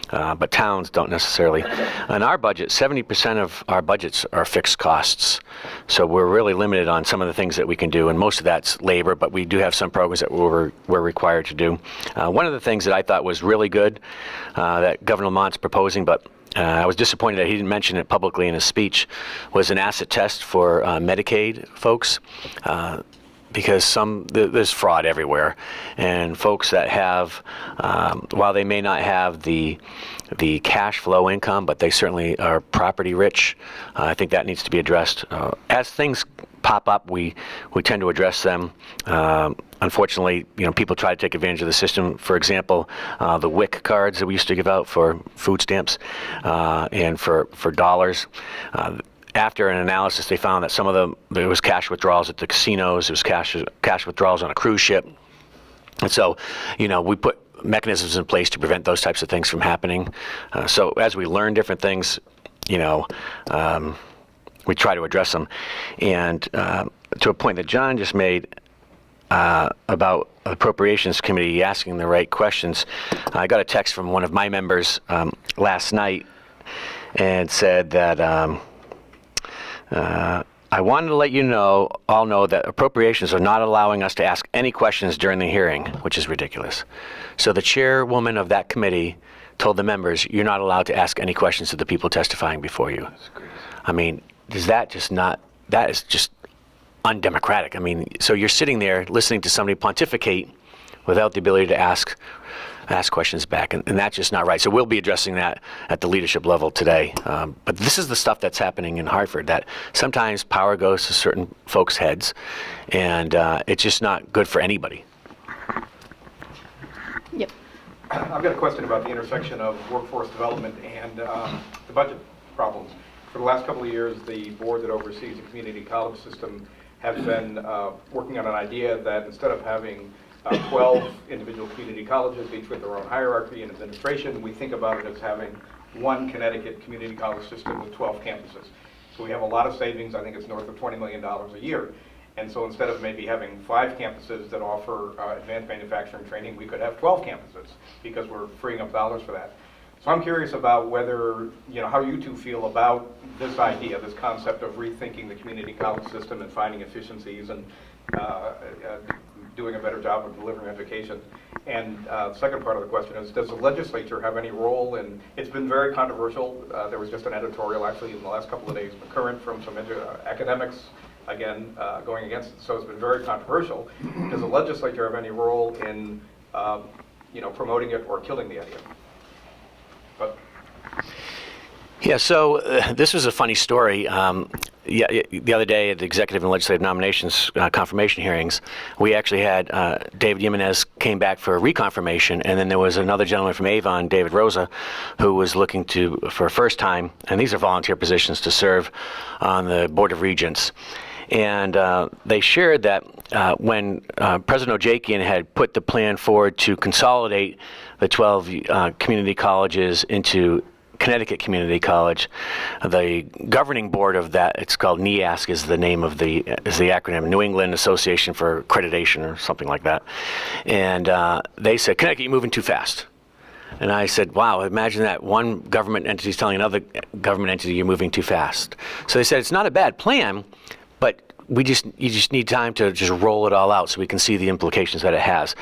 [SPEAKER 4] but towns don't necessarily. On our budget, 70% of our budgets are fixed costs. So we're really limited on some of the things that we can do, and most of that's labor, but we do have some programs that we're required to do. One of the things that I thought was really good that Governor Lamont's proposing, but I was disappointed that he didn't mention it publicly in his speech, was an asset test for Medicaid folks. Because there's fraud everywhere, and folks that have, while they may not have the cash flow income, but they certainly are property rich. I think that needs to be addressed. As things pop up, we tend to address them. Unfortunately, people try to take advantage of the system. For example, the WIC cards that we used to give out for food stamps and for dollars. After an analysis, they found that some of them, there was cash withdrawals at the casinos, there was cash withdrawals on a cruise ship. And so, we put mechanisms in place to prevent those types of things from happening. So as we learn different things, we try to address them. And to a point that John just made about the Appropriations Committee asking the right questions, I got a text from one of my members last night and said that I wanted to let you all know that appropriations are not allowing us to ask any questions during the hearing, which is ridiculous. So the chairwoman of that committee told the members, you're not allowed to ask any questions to the people testifying before you. I mean, that is just undemocratic. I mean, so you're sitting there listening to somebody pontificate without the ability to ask questions back, and that's just not right. So we'll be addressing that at the leadership level today. But this is the stuff that's happening in Hartford, that sometimes power goes to certain folks' heads, and it's just not good for anybody.
[SPEAKER 2] Yep.
[SPEAKER 7] I've got a question about the intersection of workforce development and the budget problems. For the last couple of years, the board that oversees the community college system have been working on an idea that instead of having 12 individual community colleges, each with their own hierarchy and administration, we think about it as having one Connecticut community college system with 12 campuses. So we have a lot of savings. I think it's north of $20 million a year. And so instead of maybe having 5 campuses that offer advanced manufacturing training, we could have 12 campuses because we're freeing up dollars for that. So I'm curious about whether, how you two feel about this idea, this concept of rethinking the community college system and finding efficiencies and doing a better job of delivering education. And the second part of the question is, does the legislature have any role in, it's been very controversial. There was just an editorial actually in the last couple of days, current from some academics, again, going against it. So it's been very controversial. Does the legislature have any role in, promoting it or killing the idea? But
[SPEAKER 4] Yeah, so this was a funny story. The other day at the executive and legislative nominations confirmation hearings, we actually had David Jimenez came back for a reconfirmation, and then there was another gentleman from Avon, David Rosa, who was looking for a first time, and these are volunteer positions, to serve on the Board of Regents. And they shared that when President Ojakian had put the plan forward to consolidate the 12 community colleges into Connecticut Community College, the governing board of that, it's called NEASC, is the name of the acronym, New England Association for Accreditation or something like that. And they said, Connecticut, you're moving too fast. And I said, wow, imagine that one government entity is telling another government entity you're moving too fast. So they said, it's not a bad plan, but you just need time to just roll it all out so we can see the implications that it has.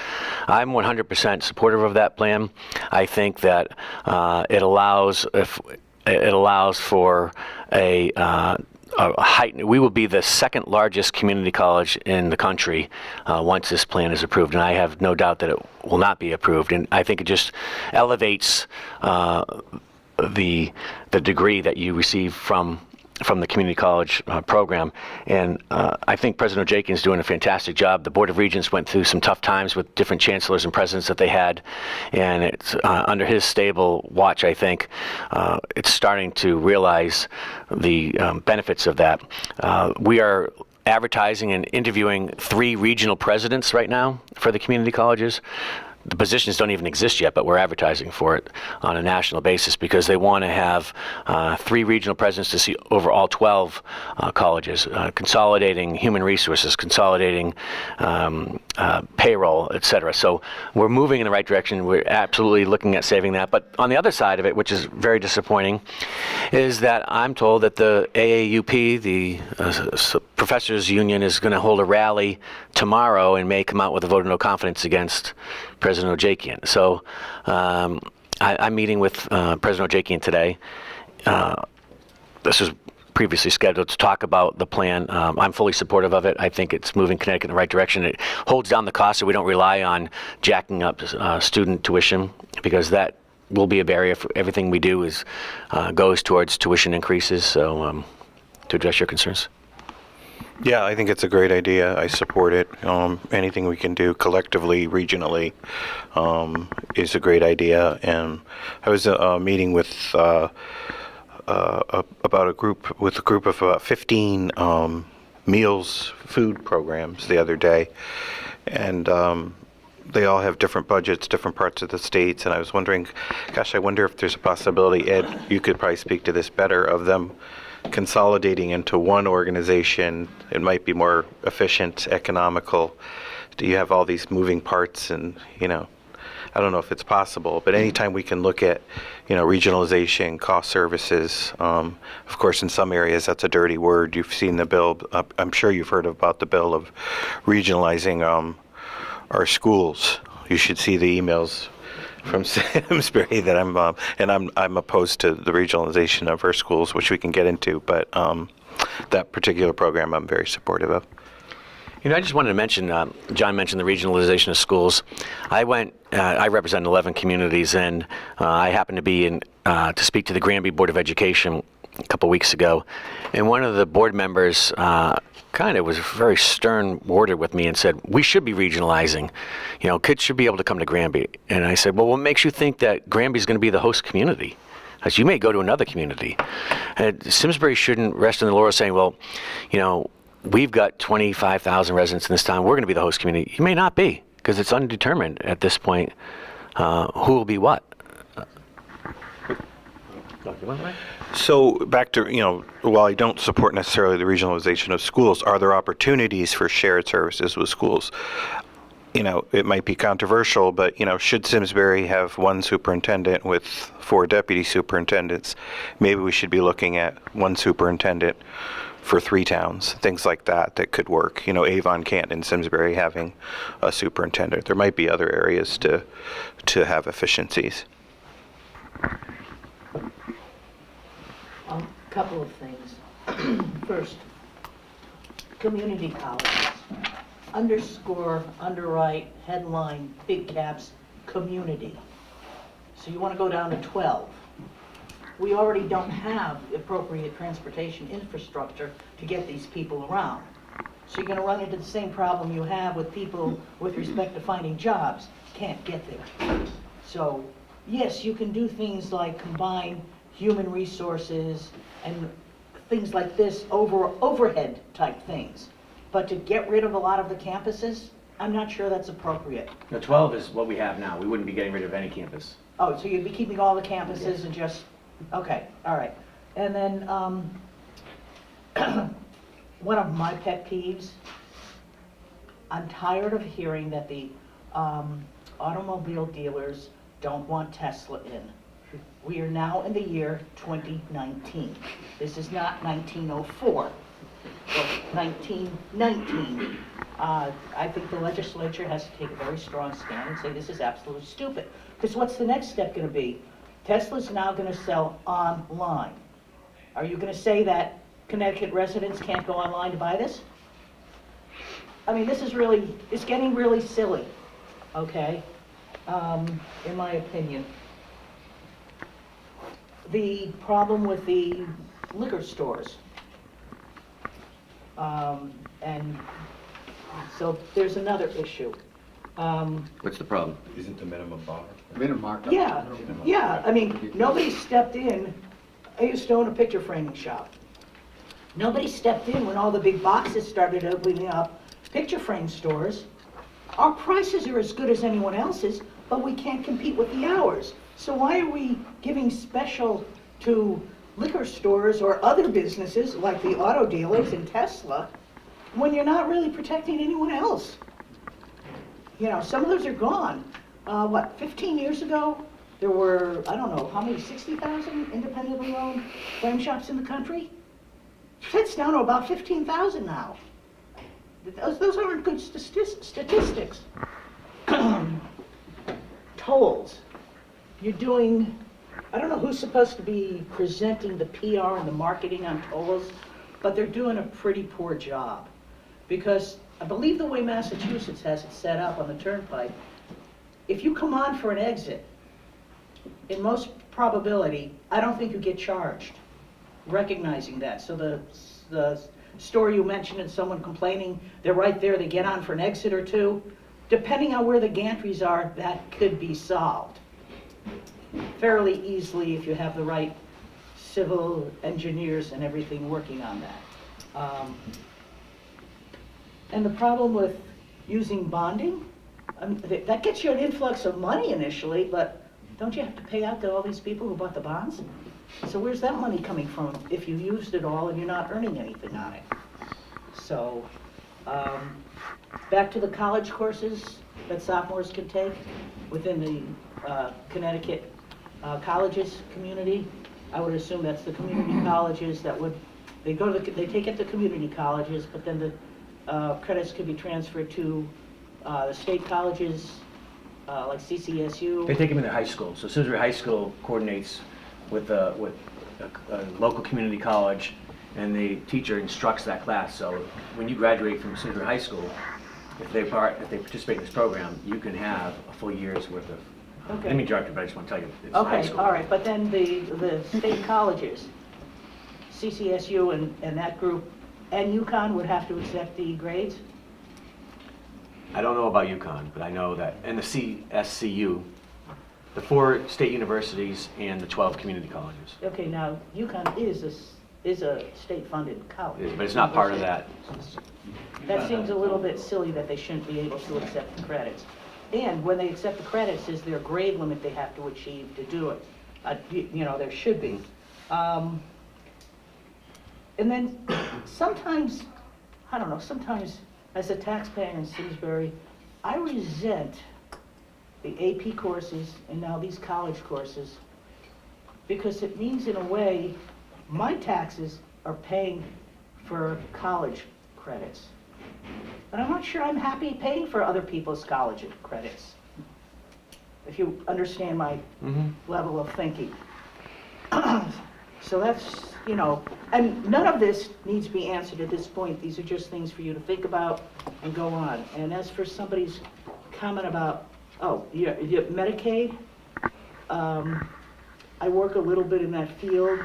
[SPEAKER 4] I'm 100% supportive of that plan. I think that it allows for a heightened. We will be the second largest community college in the country once this plan is approved, and I have no doubt that it will not be approved. And I think it just elevates the degree that you receive from the community college program. And I think President Ojakian is doing a fantastic job. The Board of Regents went through some tough times with different chancellors and presidents that they had, and it's under his stable watch, I think, it's starting to realize the benefits of that. We are advertising and interviewing 3 regional presidents right now for the community colleges. The positions don't even exist yet, but we're advertising for it on a national basis because they want to have 3 regional presidents to see over all 12 colleges, consolidating human resources, consolidating payroll, et cetera. So we're moving in the right direction. We're absolutely looking at saving that. But on the other side of it, which is very disappointing, is that I'm told that the AAUP, the Professors Union, is going to hold a rally tomorrow and may come out with a vote of no confidence against President Ojakian. So I'm meeting with President Ojakian today. This was previously scheduled to talk about the plan. I'm fully supportive of it. I think it's moving Connecticut in the right direction. It holds down the cost so we don't rely on jacking up student tuition, because that will be a barrier for everything we do goes towards tuition increases. So to address your concerns.
[SPEAKER 5] Yeah, I think it's a great idea. I support it. Anything we can do collectively, regionally, is a great idea. And I was meeting with about a group of about 15 meals food programs the other day, and they all have different budgets, different parts of the states. And I was wondering, gosh, I wonder if there's a possibility, Ed, you could probably speak to this better, of them consolidating into one organization. It might be more efficient, economical. Do you have all these moving parts? And I don't know if it's possible, but anytime we can look at regionalization, cost services, of course in some areas that's a dirty word. You've seen the bill, I'm sure you've heard about the bill of regionalizing our schools. You should see the emails from Simsbury that I'm opposed to the regionalization of our schools, which we can get into, but that particular program I'm very supportive of.
[SPEAKER 4] I just wanted to mention, John mentioned the regionalization of schools. I represent 11 communities, and I happened to be to speak to the Granby Board of Education a couple weeks ago, and one of the board members kind of was very stern-worded with me and said, we should be regionalizing. Kids should be able to come to Granby. And I said, well, what makes you think that Granby is going to be the host community? As you may go to another community. And Simsbury shouldn't rest in the laurels saying, well, we've got 25,000 residents in this town. We're going to be the host community. You may not be, because it's undetermined at this point who will be what.
[SPEAKER 5] So back to, while I don't support necessarily the regionalization of schools, are there opportunities for shared services with schools? It might be controversial, but, should Simsbury have one superintendent with 4 deputy superintendents? Maybe we should be looking at one superintendent for 3 towns, things like that could work. Avon, Canton, Simsbury having a superintendent. There might be other areas to have efficiencies.
[SPEAKER 8] Couple of things. First, community colleges. Underscore, underwrite, headline, big caps, community. So you want to go down to 12. We already don't have appropriate transportation infrastructure to get these people around. So you're going to run into the same problem you have with people with respect to finding jobs. Can't get there. So yes, you can do things like combine human resources and things like this overhead type things. But to get rid of a lot of the campuses, I'm not sure that's appropriate.
[SPEAKER 4] No, 12 is what we have now. We wouldn't be getting rid of any campus.
[SPEAKER 8] Oh, so you'd be keeping all the campuses and just, okay, all right. And then, one of my pet peeves, I'm tired of hearing that the automobile dealers don't want Tesla in. We are now in the year 2019. This is not 1904 or 1919. I think the legislature has to take a very strong stand and say this is absolutely stupid. Because what's the next step going to be? Tesla's now going to sell online. Are you going to say that Connecticut residents can't go online to buy this? I mean, this is really, it's getting really silly, okay, in my opinion. The problem with the liquor stores. And so there's another issue.
[SPEAKER 1] What's the problem?
[SPEAKER 9] Isn't the minimum bar?
[SPEAKER 3] Minimum markup.
[SPEAKER 8] Yeah, I mean, nobody stepped in. I used to own a picture framing shop. Nobody stepped in when all the big boxes started opening up picture frame stores. Our prices are as good as anyone else's, but we can't compete with the hours. So why are we giving special to liquor stores or other businesses like the auto dealers and Tesla when you're not really protecting anyone else? Some of those are gone. 15 years ago, there were, I don't know, how many, 60,000 independently owned frame shops in the country? That's down to about 15,000 now. Those aren't good statistics. Tolls. You're doing, I don't know who's supposed to be presenting the PR and the marketing on tolls, but they're doing a pretty poor job. Because I believe the way Massachusetts has it set up on the turnpike, if you come on for an exit, in most probability, I don't think you get charged, recognizing that. So the story you mentioned and someone complaining, they're right there, they get on for an exit or two. Depending on where the gantries are, that could be solved fairly easily if you have the right civil engineers and everything working on that. And the problem with using bonding, that gets you an influx of money initially, but don't you have to pay out to all these people who bought the bonds? So where's that money coming from if you used it all and you're not earning anything on it? So, back to the college courses that sophomores can take within the Connecticut colleges community. I would assume that's the community colleges that would, they take it to community colleges, but then the credits could be transferred to the state colleges like CCSU.
[SPEAKER 4] They take them into high school. So Simsbury High School coordinates with a local community college, and the teacher instructs that class. So when you graduate from Simsbury High School, if they participate in this program, you can have a full year's worth of.
[SPEAKER 8] Okay.
[SPEAKER 4] Let me direct it, but I just want to tell you, it's high
[SPEAKER 8] Okay,
[SPEAKER 4] school.
[SPEAKER 8] all right, but then the state colleges, CCSU and that group, and UConn would have to accept the grades?
[SPEAKER 4] I don't know about UConn, but I know that, and the CSCU, the 4 state universities and the 12 community colleges.
[SPEAKER 8] Okay, now UConn is is a state-funded college.
[SPEAKER 4] But it's not part of that.
[SPEAKER 8] That seems a little bit silly that they shouldn't be able to accept the credits. And when they accept the credits, is there a grade limit they have to achieve to do it? You know, there should be. And then sometimes, I don't know, sometimes as a taxpayer in Simsbury, I resent the AP courses and now these college courses because it means in a way my taxes are paying for college credits. But I'm not sure I'm happy paying for other people's college credits, if you understand my level of thinking. So that's, you know, and none of this needs to be answered at this point. These are just things for you to think about and go on. And as for somebody's comment about, oh, yeah, Medicaid, I work a little bit in that field,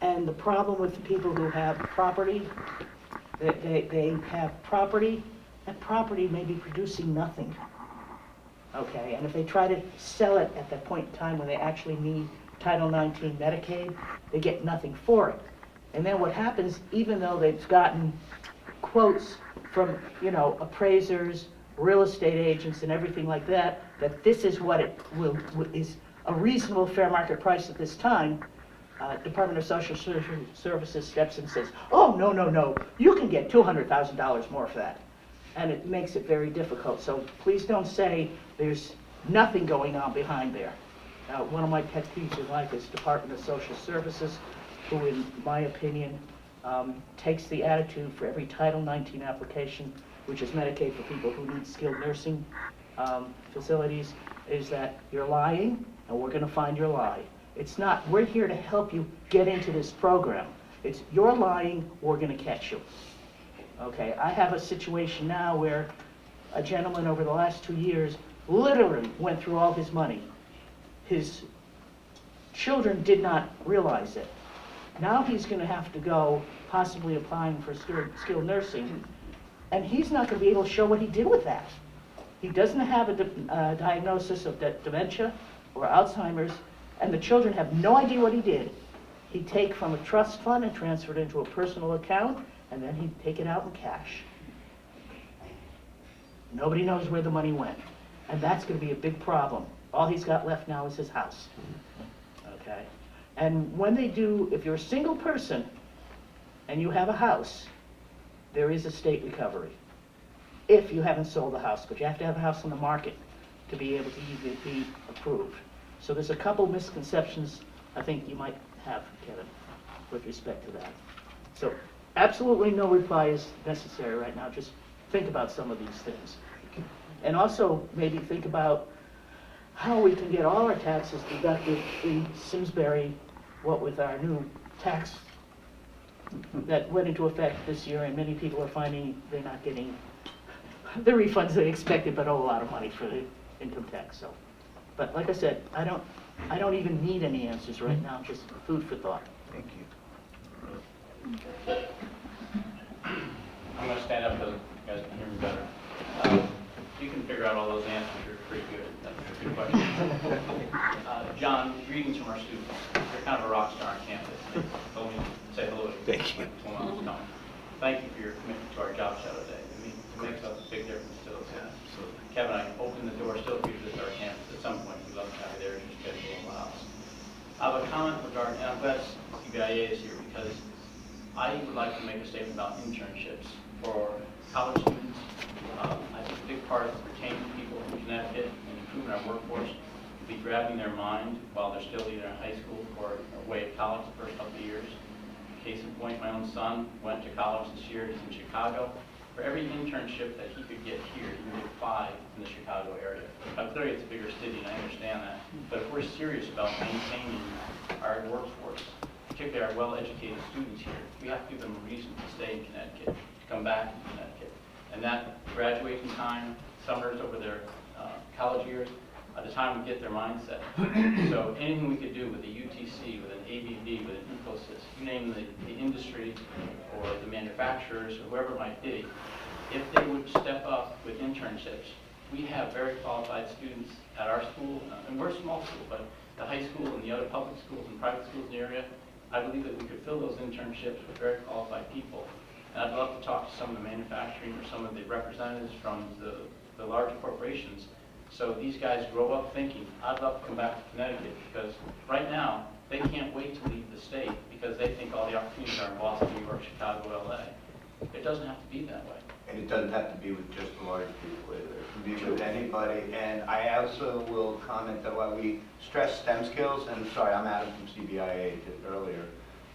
[SPEAKER 8] and the problem with the people who have property, they have property, that property may be producing nothing. Okay, and if they try to sell it at that point in time when they actually need Title 19 Medicaid, they get nothing for it. And then what happens, even though they've gotten quotes from, you know, appraisers, real estate agents and everything like that, that this is what it is a reasonable fair market price at this time, Department of Social Services steps in and says, oh, no, no, no, you can get $200,000 more for that. And it makes it very difficult. So please don't say there's nothing going on behind there. One of my pet peeves in life is Department of Social Services, who in my opinion takes the attitude for every Title 19 application, which is Medicaid for people who need skilled nursing facilities, is that you're lying and we're going to find your lie. It's not, we're here to help you get into this program. It's you're lying, we're going to catch you. Okay, I have a situation now where a gentleman over the last 2 years literally went through all his money. His children did not realize it. Now he's going to have to go possibly applying for skilled nursing, and he's not going to be able to show what he did with that. He doesn't have a diagnosis of dementia or Alzheimer's, and the children have no idea what he did. He'd take from a trust fund and transfer it into a personal account, and then he'd take it out in cash. Nobody knows where the money went, and that's going to be a big problem. All he's got left now is his house. Okay? And when they do, if you're a single person and you have a house, there is a state recovery. If you haven't sold the house, but you have to have a house on the market to be able to even be approved. So there's a couple misconceptions I think you might have, Kevin, with respect to that. So absolutely no reply is necessary right now. Just think about some of these things. And also maybe think about how we can get all our taxes deducted in Simsbury, what with our new tax that went into effect this year, and many people are finding they're not getting the refunds they expected, but owe a lot of money for the income tax. So, but like I said, I don't even need any answers right now, just food for thought.
[SPEAKER 3] Thank you.
[SPEAKER 9] I'm going to stand up so you guys can hear me better. You can figure out all those answers. You're pretty good. That's a good question. John, greetings from our students. You're kind of a rock star on campus. They told me to say hello to you.
[SPEAKER 5] Thank you.
[SPEAKER 9] When I was coming. Thank you for your commitment to our job shadow day. I mean, it makes a big difference to us. Kevin, I open the door still for you to visit our campus at some point. We'd love to have you there if your schedule allows. I have a comment regarding, and I'm glad CBIA is here because I would like to make a statement about internships for college students. I think a big part of retaining people in Connecticut and improving our workforce would be grabbing their mind while they're still either in high school or away at college the first couple of years. Case in point, my own son went to college this year. He's in Chicago. For every internship that he could get here, he would get 5 in the Chicago area. I'm clearly it's a bigger city, and I understand that. But if we're serious about maintaining our workforce, particularly our well-educated students here, we have to give them a reason to stay in Connecticut, to come back to Connecticut. And that graduation time, summers over their college years, the time we get their mindset. So anything we could do with the UTC, with an ABB, with an Witkos, you name the industry or the manufacturers or whoever it might be, if they would step up with internships. We have very qualified students at our school, and we're a small school, but the high school and the other public schools and private schools in the area, I believe that we could fill those internships with very qualified people. And I'd love to talk to some of the manufacturing or some of the representatives from the large corporations. So these guys grow up thinking, I'd love to come back to Connecticut, because right now, they can't wait to leave the state because they think all the opportunities are in Boston, New York, Chicago, LA. It doesn't have to be that way.
[SPEAKER 10] And it doesn't have to be with just the large people either. It can be with anybody. And I also will comment that while we stress STEM skills, and sorry, I'm Adam from CBIA earlier,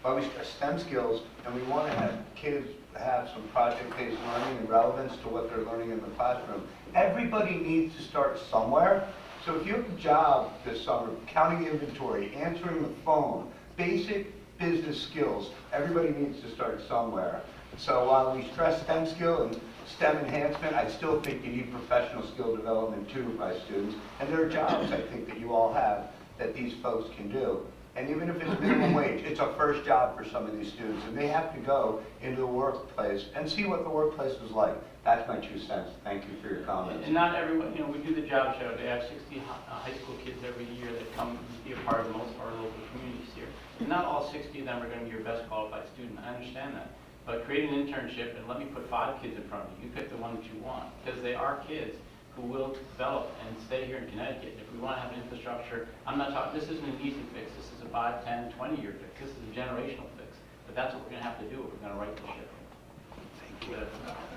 [SPEAKER 10] while we stress STEM skills and we want to have kids have some project-based learning and relevance to what they're learning in the classroom, everybody needs to start somewhere. So if you have a job this summer, counting inventory, answering the phone, basic business skills, everybody needs to start somewhere. So while we stress STEM skill and STEM enhancement, I still think you need professional skill development too by students. And there are jobs, I think, that you all have that these folks can do. And even if it's minimum wage, it's a first job for some of these students. And they have to go into the workplace and see what the workplace is like. That's my 2 cents. Thank you for your comments.
[SPEAKER 9] And not everyone, we do the job show. They have 60 high school kids every year that come be a part of most of our local communities here. And not all 60 of them are going to be your best qualified student. I understand that. But create an internship and let me put 5 kids in front of you. You pick the one that you want, because they are kids who will develop and stay here in Connecticut. If we want to have an infrastructure, I'm not talking, this isn't an easy fix. This is a 5, 10, 20-year fix. This is a generational fix. But that's what we're going to have to do if we're going to right the ship.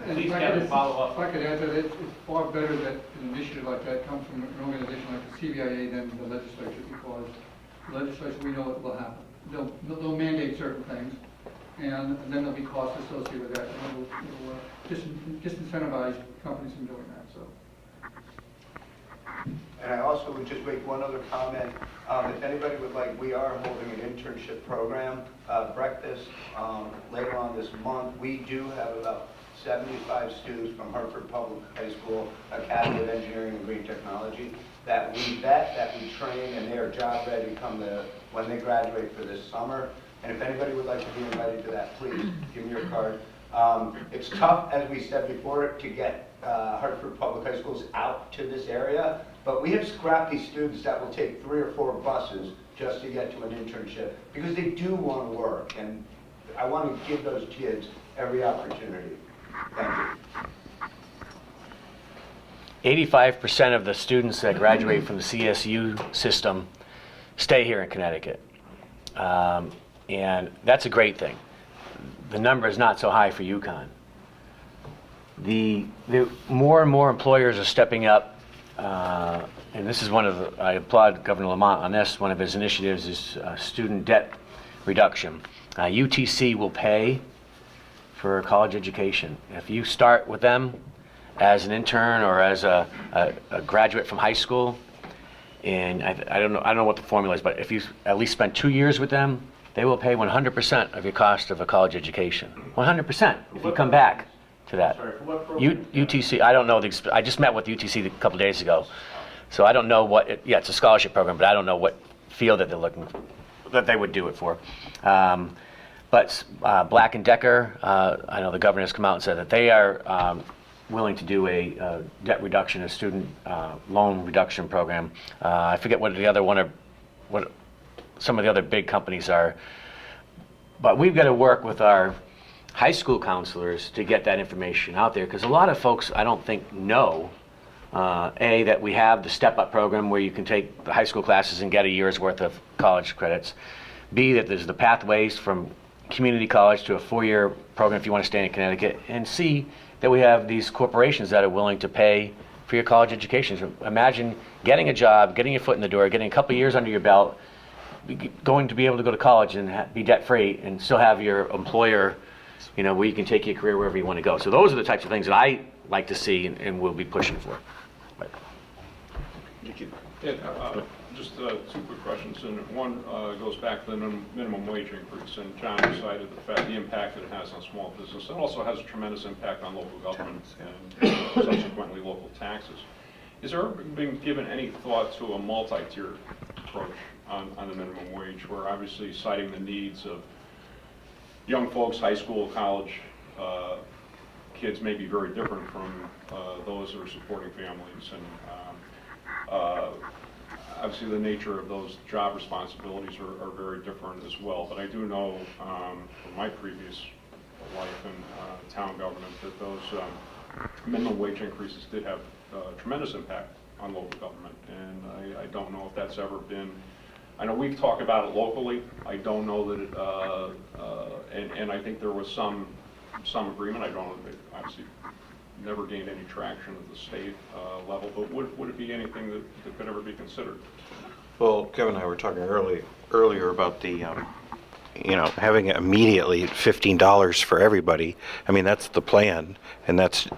[SPEAKER 9] Please, Kevin, follow up.
[SPEAKER 11] If I could add to that, it's far better that an initiative like that comes from an organization like the CBIA than the legislature, because the legislature, we know it will happen. They'll mandate certain things, and then there'll be costs associated with that, and it'll disincentivize companies from doing that. So.
[SPEAKER 10] And I also would just make one other comment. If anybody would like, we are holding an internship program, breakfast later on this month. We do have about 75 students from Hartford Public High School Academy of Engineering and Green Technology that we vet, that we train, and they are job ready when they graduate for this summer. And if anybody would like to be invited to that, please give me your card. It's tough, as we said before, to get Hartford Public High Schools out to this area, but we have scrappy students that will take 3 or 4 buses just to get to an internship because they do want to work, and I want to give those kids every opportunity. Thank you.
[SPEAKER 4] 85% of the students that graduate from the CSU system stay here in Connecticut. And that's a great thing. The number is not so high for UConn. The more and more employers are stepping up, and this is one of the, I applaud Governor Lamont on this, one of his initiatives is student debt reduction. UTC will pay for college education. If you start with them as an intern or as a graduate from high school, and I don't know what the formula is, but if you at least spend 2 years with them, they will pay 100% of your cost of a college education. 100% if you come back to that.
[SPEAKER 9] Sorry, for what program?
[SPEAKER 4] UTC, I don't know, I just met with UTC a couple days ago, so I don't know what, it's a scholarship program, but I don't know what field that they're looking for, that they would do it for. But Black & Decker, I know the governor has come out and said that they are willing to do a debt reduction, a student loan reduction program. I forget what the other one are, what some of the other big companies are, but we've got to work with our high school counselors to get that information out there, because a lot of folks I don't think know that we have the step-up program where you can take the high school classes and get a year's worth of college credits. B, that there's the pathways from community college to a 4-year program if you want to stay in Connecticut. And C, that we have these corporations that are willing to pay for your college education. So imagine getting a job, getting your foot in the door, getting a couple years under your belt, going to be able to go to college and be debt-free and still have your employer, where you can take your career wherever you want to go. So those are the types of things that I like to see and will be pushing for. But.
[SPEAKER 6] Thank you. Just 2 quick questions, and one goes back to the minimum wage increase, and John cited the impact that it has on small business. It also has a tremendous impact on local government and subsequently local taxes. Is there been given any thought to a multi-tier approach on the minimum wage, where obviously citing the needs of young folks, high school, college kids may be very different from those that are supporting families, and obviously the nature of those job responsibilities are very different as well. But I do know from my previous life in town government that those minimum wage increases did have tremendous impact on local government. And I don't know if that's ever been, I know we've talked about it locally. I don't know that it, and I think there was some agreement. I don't know, it obviously never gained any traction at the state level, but would it be anything that could ever be considered?
[SPEAKER 5] Well, Kevin and I were talking earlier about the, having it immediately at $15 for everybody. I mean, that's the plan, and that's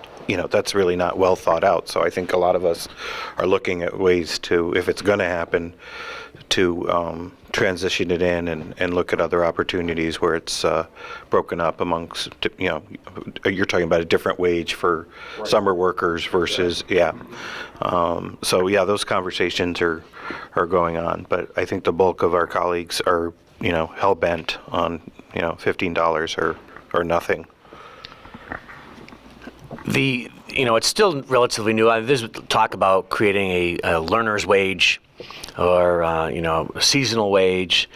[SPEAKER 5] really not well thought out. So I think a lot of us are looking at ways to, if it's going to happen, to transition it in and look at other opportunities where it's broken up amongst, you're talking about a different wage for summer workers versus, so yeah, those conversations are going on. But I think the bulk of our colleagues are, hell-bent on, $15 or nothing.
[SPEAKER 4] It's still relatively new. There's talk about creating a learner's wage or, a seasonal wage.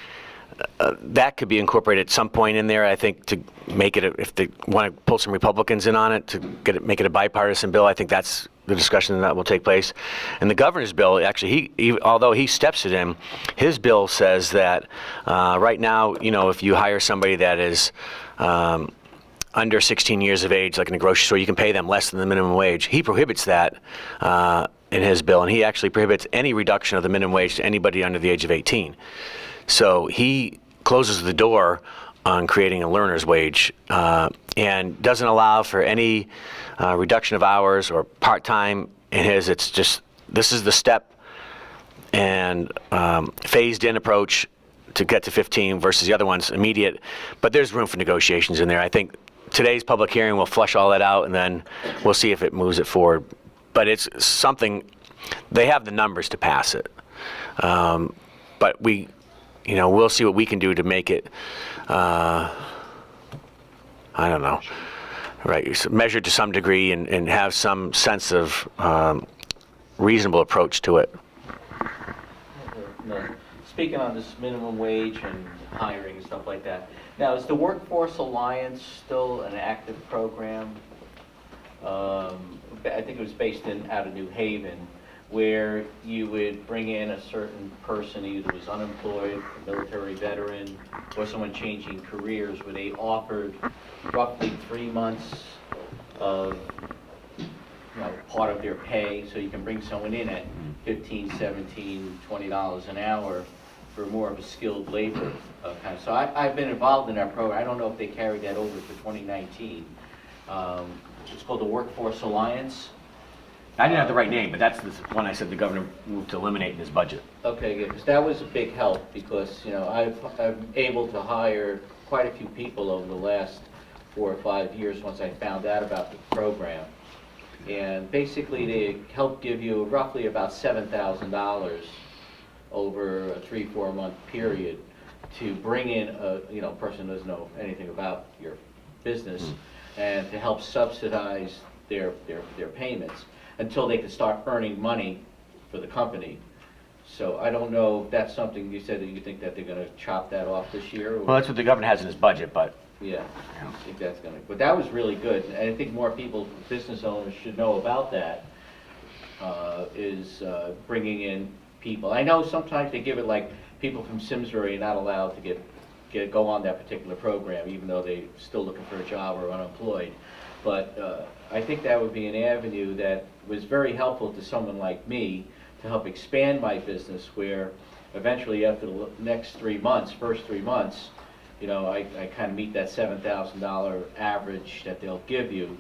[SPEAKER 4] That could be incorporated at some point in there, I think, to make it, if they want to pull some Republicans in on it, to make it a bipartisan bill. I think that's the discussion that will take place. And the governor's bill, actually, although he steps it in, his bill says that right now, if you hire somebody that is under 16 years of age, like in a grocery store, you can pay them less than the minimum wage. He prohibits that in his bill, and he actually prohibits any reduction of the minimum wage to anybody under the age of 18. So he closes the door on creating a learner's wage and doesn't allow for any reduction of hours or part-time in his. It's just, this is the step and phased-in approach to get to 15 versus the other one's immediate. But there's room for negotiations in there. I think today's public hearing will flush all that out, and then we'll see if it moves it forward. But it's something, they have the numbers to pass it. But we'll see what we can do to make it, I don't know, right, measured to some degree and have some sense of reasonable approach to it.
[SPEAKER 1] Speaking on this minimum wage and hiring and stuff like that, now is the Workforce Alliance still an active program? I think it was based out of New Haven, where you would bring in a certain person, either was unemployed, a military veteran, or someone changing careers, where they offered roughly 3 months of part of their pay, so you can bring someone in at $15, $17, $20 an hour for more of a skilled labor kind of. So I've been involved in that program. I don't know if they carried that over for 2019. It's called the Workforce Alliance.
[SPEAKER 4] I didn't have the right name, but that's the one I said the governor moved to eliminate in his budget.
[SPEAKER 1] Okay, good, because that was a big help, because I'm able to hire quite a few people over the last 4 or 5 years once I found out about the program. And basically they help give you roughly about $7,000 over a 3-4 month period to bring in a person who doesn't know anything about your business and to help subsidize their payments until they can start earning money for the company. So I don't know if that's something you said that you think that they're going to chop that off this year? Or?
[SPEAKER 4] Well, that's what the governor has in his budget, but
[SPEAKER 1] Yeah, I think that's going to, but that was really good. And I think more people, business owners should know about that, is bringing in people. I know sometimes they give it like people from Simsbury are not allowed to go on that particular program, even though they're still looking for a job or unemployed. But I think that would be an avenue that was very helpful to someone like me to help expand my business, where eventually after the next 3 months, first 3 months, I kind of meet that $7,000 average that they'll give you.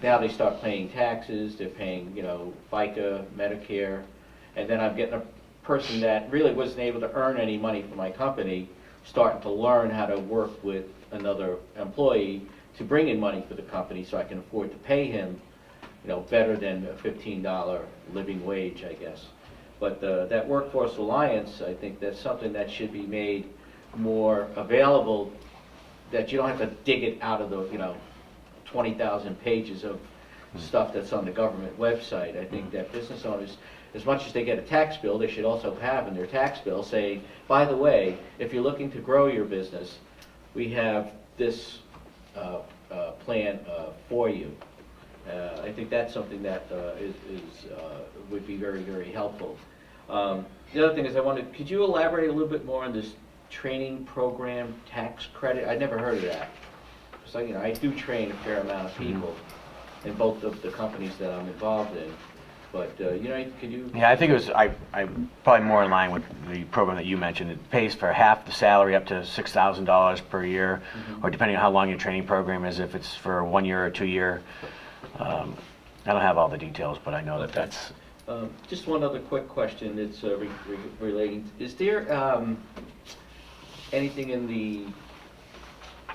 [SPEAKER 1] Now they start paying taxes, they're paying, FICA, Medicare, and then I'm getting a person that really wasn't able to earn any money for my company, starting to learn how to work with another employee to bring in money for the company so I can afford to pay him, better than a $15 living wage, I guess. But that Workforce Alliance, I think that's something that should be made more available, that you don't have to dig it out of the 20,000 pages of stuff that's on the government website. I think that business owners as much as they get a tax bill, they should also have in their tax bill saying, by the way, if you're looking to grow your business, we have this plan for you. I think that's something that would be very, very helpful. The other thing is could you elaborate a little bit more on this training program tax credit? I'd never heard of that. So, I do train a fair amount of people in both of the companies that I'm involved in. But, could you?
[SPEAKER 4] Yeah, I think it was, I'm probably more in line with the program that you mentioned. It pays for half the salary up to $6,000 per year, or depending on how long your training program is, if it's for 1 year or 2 year. I don't have all the details, but I know that that's...
[SPEAKER 1] Just one other quick question. It's relating. Is there anything in the,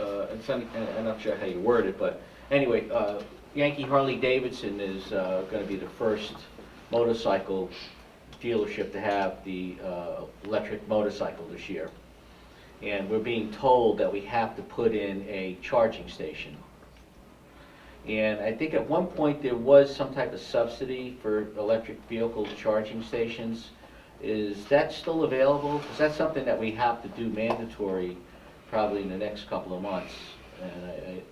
[SPEAKER 1] I'm not sure how you word it, but anyway, Yankee Harley Davidson is going to be the first motorcycle dealership to have the electric motorcycle this year. And we're being told that we have to put in a charging station. And I think at one point there was some type of subsidy for electric vehicle charging stations. Is that still available? Because that's something that we have to do mandatory probably in the next couple of months. And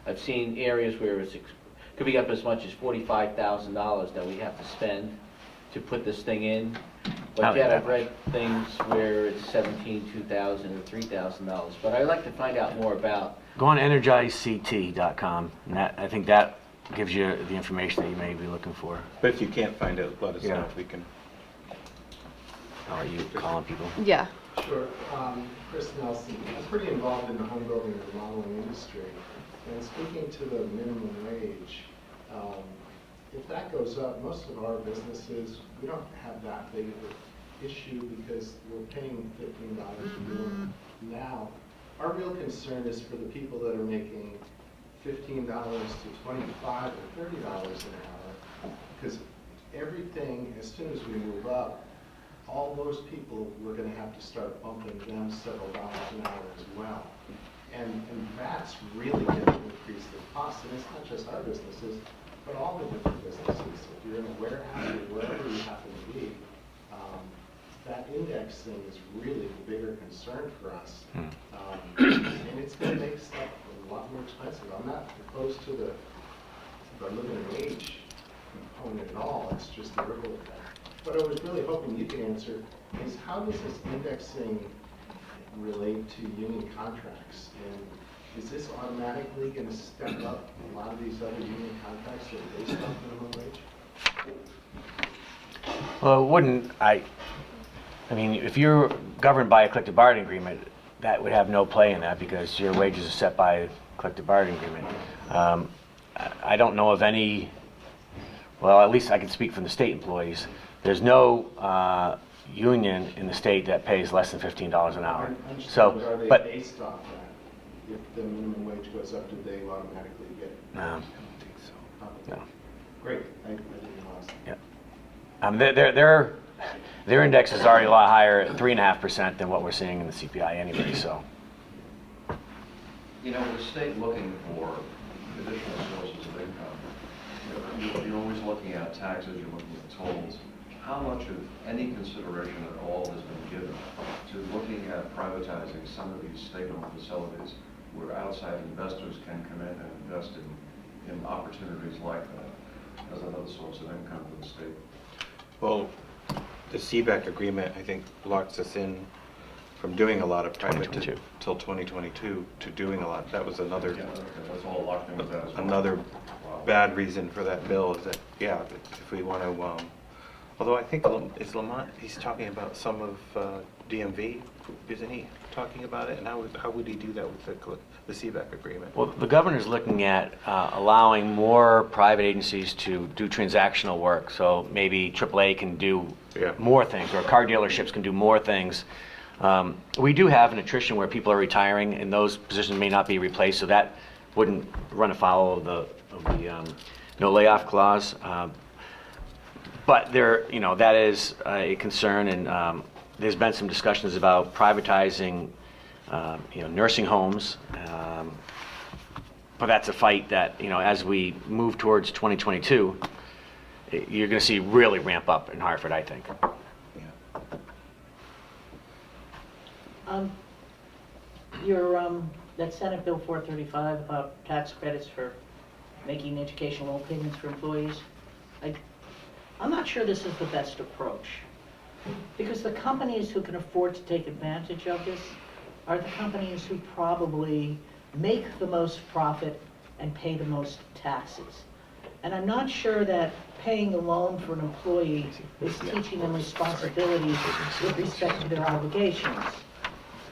[SPEAKER 1] I've seen areas where it could be up as much as $45,000 that we have to spend to put this thing in. But yet I've read things where it's $17,000, $2,000, or $3,000. But I'd like to find out more about.
[SPEAKER 4] Go on energizect.com, and I think that gives you the information that you may be looking for.
[SPEAKER 5] But if you can't find it, let us know
[SPEAKER 4] Yeah.
[SPEAKER 5] if we can.
[SPEAKER 4] Are you calling people?
[SPEAKER 2] Yeah.
[SPEAKER 12] Sure. Chris Nelson. I'm pretty involved in the home building and remodeling industry. And speaking to the minimum wage, if that goes up, most of our businesses, we don't have that big of an issue because we're paying $15 more now. Our real concern is for the people that are making $15 to $25 or $30 an hour, because everything, as soon as we move up, all those people, we're going to have to start bumping them several dollars an hour as well. And that's really going to increase the cost. And it's not just our businesses, but all the different businesses. If you're in a warehouse or wherever you happen to be, that indexing is really the bigger concern for us. And it's going to make stuff a lot more expensive. I'm not opposed to the living wage component at all. It's just the ripple effect. What I was really hoping you could answer is how does this indexing relate to union contracts? And is this automatically going to step up a lot of these other union contracts that are based on minimum wage?
[SPEAKER 4] Well, it wouldn't. I mean, if you're governed by a collective bargaining agreement, that would have no play in that because your wages are set by a collective bargaining agreement. I don't know of any, well, at least I can speak from the state employees. There's no union in the state that pays less than $15 an hour. So,
[SPEAKER 12] are they
[SPEAKER 4] but
[SPEAKER 12] based off that? If the minimum wage goes up, do they automatically get it?
[SPEAKER 4] no,
[SPEAKER 5] I don't think so.
[SPEAKER 4] no.
[SPEAKER 12] Great. I didn't realize that.
[SPEAKER 4] Yeah. Their index is already a lot higher at 3.5% than what we're seeing in the CPI anyway. So,
[SPEAKER 13] with the state looking for additional sources of income, you're always looking at taxes, you're looking at tolls. How much of any consideration at all has been given to looking at privatizing some of these state-owned facilities where outside investors can come in and invest in opportunities like that as another source of income for the state?
[SPEAKER 5] Well, the CBAC agreement, I think, locks us in from doing a lot of private till 2022 to doing a lot. That was another
[SPEAKER 13] That's all locked in with that as well.
[SPEAKER 5] another bad reason for that bill is that, yeah, if we want to, although I think, is Lamont, he's talking about some of DMV, isn't he talking about it? And how would he do that with the CBAC agreement?
[SPEAKER 4] well, the governor's looking at allowing more private agencies to do transactional work. So maybe AAA can do more things, or car dealerships can do more things. We do have an attrition where people are retiring, and those positions may not be replaced, so that wouldn't run afoul of the no layoff clause. But that is a concern, and there's been some discussions about privatizing, nursing homes. But that's a fight that, as we move towards 2022, you're going to see really ramp up in Hartford, I think.
[SPEAKER 8] That Senate Bill 435 about tax credits for making educational payments for employees, I'm not sure this is the best approach. Because the companies who can afford to take advantage of this are the companies who probably make the most profit and pay the most taxes. And I'm not sure that paying a loan for an employee is teaching them responsibilities with respect to their obligations.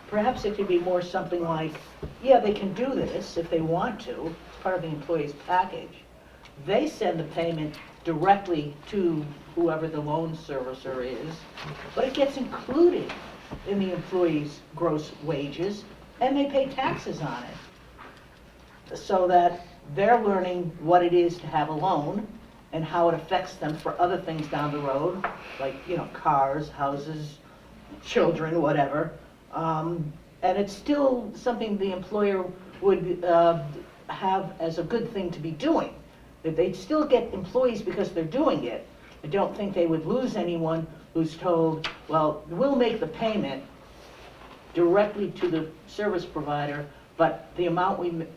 [SPEAKER 8] Perhaps it could be more something like, yeah, they can do this if they want to, it's part of the employee's package. They send the payment directly to whoever the loan servicer is, but it gets included in the employee's gross wages, and they pay taxes on it. So that they're learning what it is to have a loan and how it affects them for other things down the road, like, cars, houses, children, whatever. And it's still something the employer would have as a good thing to be doing. That they'd still get employees because they're doing it. I don't think they would lose anyone who's told, well, we'll make the payment directly to the service provider, but the amount we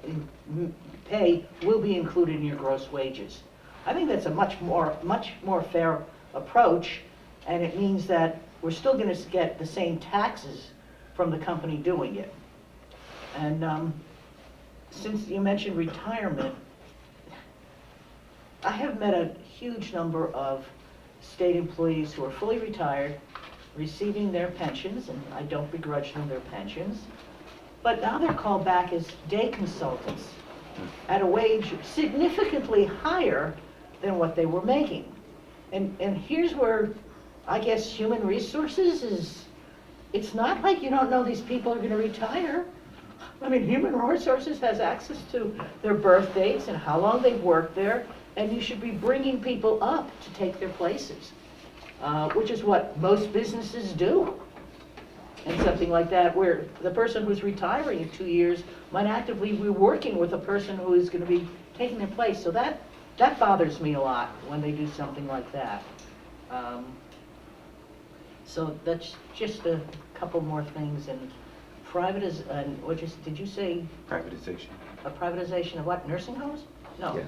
[SPEAKER 8] pay will be included in your gross wages. I think that's a much more fair approach, and it means that we're still going to get the same taxes from the company doing it. And since you mentioned retirement, I have met a huge number of state employees who are fully retired, receiving their pensions, and I don't begrudge them their pensions, but now they're called back as day consultants at a wage significantly higher than what they were making. And here's where I guess human resources is, it's not like you don't know these people are going to retire. I mean, human resources has access to their birth dates and how long they've worked there, and you should be bringing people up to take their places, which is what most businesses do. And something like that, where the person who's retiring in 2 years might actively be working with a person who is going to be taking their place. So that bothers me a lot when they do something like that. So that's just a couple more things. And did you say?
[SPEAKER 14] Privatization.
[SPEAKER 8] A privatization of what? Nursing homes? No.
[SPEAKER 14] Yeah.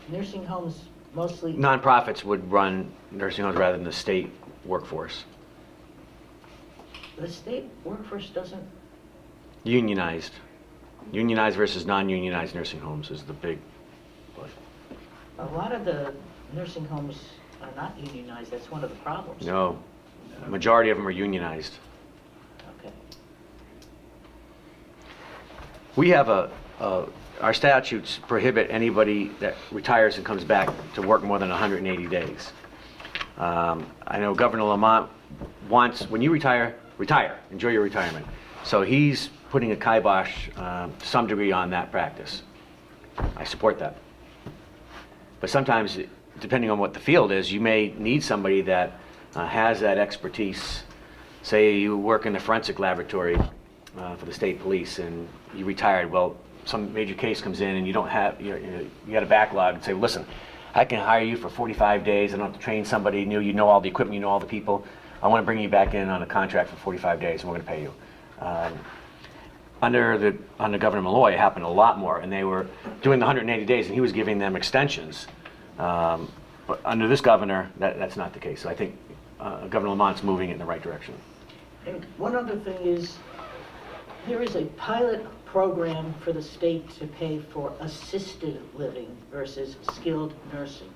[SPEAKER 8] Nursing homes mostly.
[SPEAKER 4] Nonprofits would run nursing homes rather than the state workforce.
[SPEAKER 8] The state workforce doesn't.
[SPEAKER 4] Unionized. Unionized versus non-unionized nursing homes is the big.
[SPEAKER 8] A lot of the nursing homes are not unionized. That's one of the problems.
[SPEAKER 4] No. Majority of them are unionized.
[SPEAKER 8] Okay.
[SPEAKER 4] We have our statutes prohibit anybody that retires and comes back to work more than 180 days. I know Governor Lamont wants, when you retire, enjoy your retirement. So he's putting a kibosh to some degree on that practice. I support that. But sometimes, depending on what the field is, you may need somebody that has that expertise. Say you work in the forensic laboratory for the state police and you retired. Well, some major case comes in and you don't have, you got a backlog, and say, listen, I can hire you for 45 days. I don't have to train somebody new. You know all the equipment, you know all the people. I want to bring you back in on a contract for 45 days and we're going to pay you. Under Governor Malloy, it happened a lot more, and they were doing the 180 days and he was giving them extensions. But under this governor, that's not the case. So I think Governor Lamont's moving in the right direction.
[SPEAKER 8] And one other thing is, there is a pilot program for the state to pay for assisted living versus skilled nursing.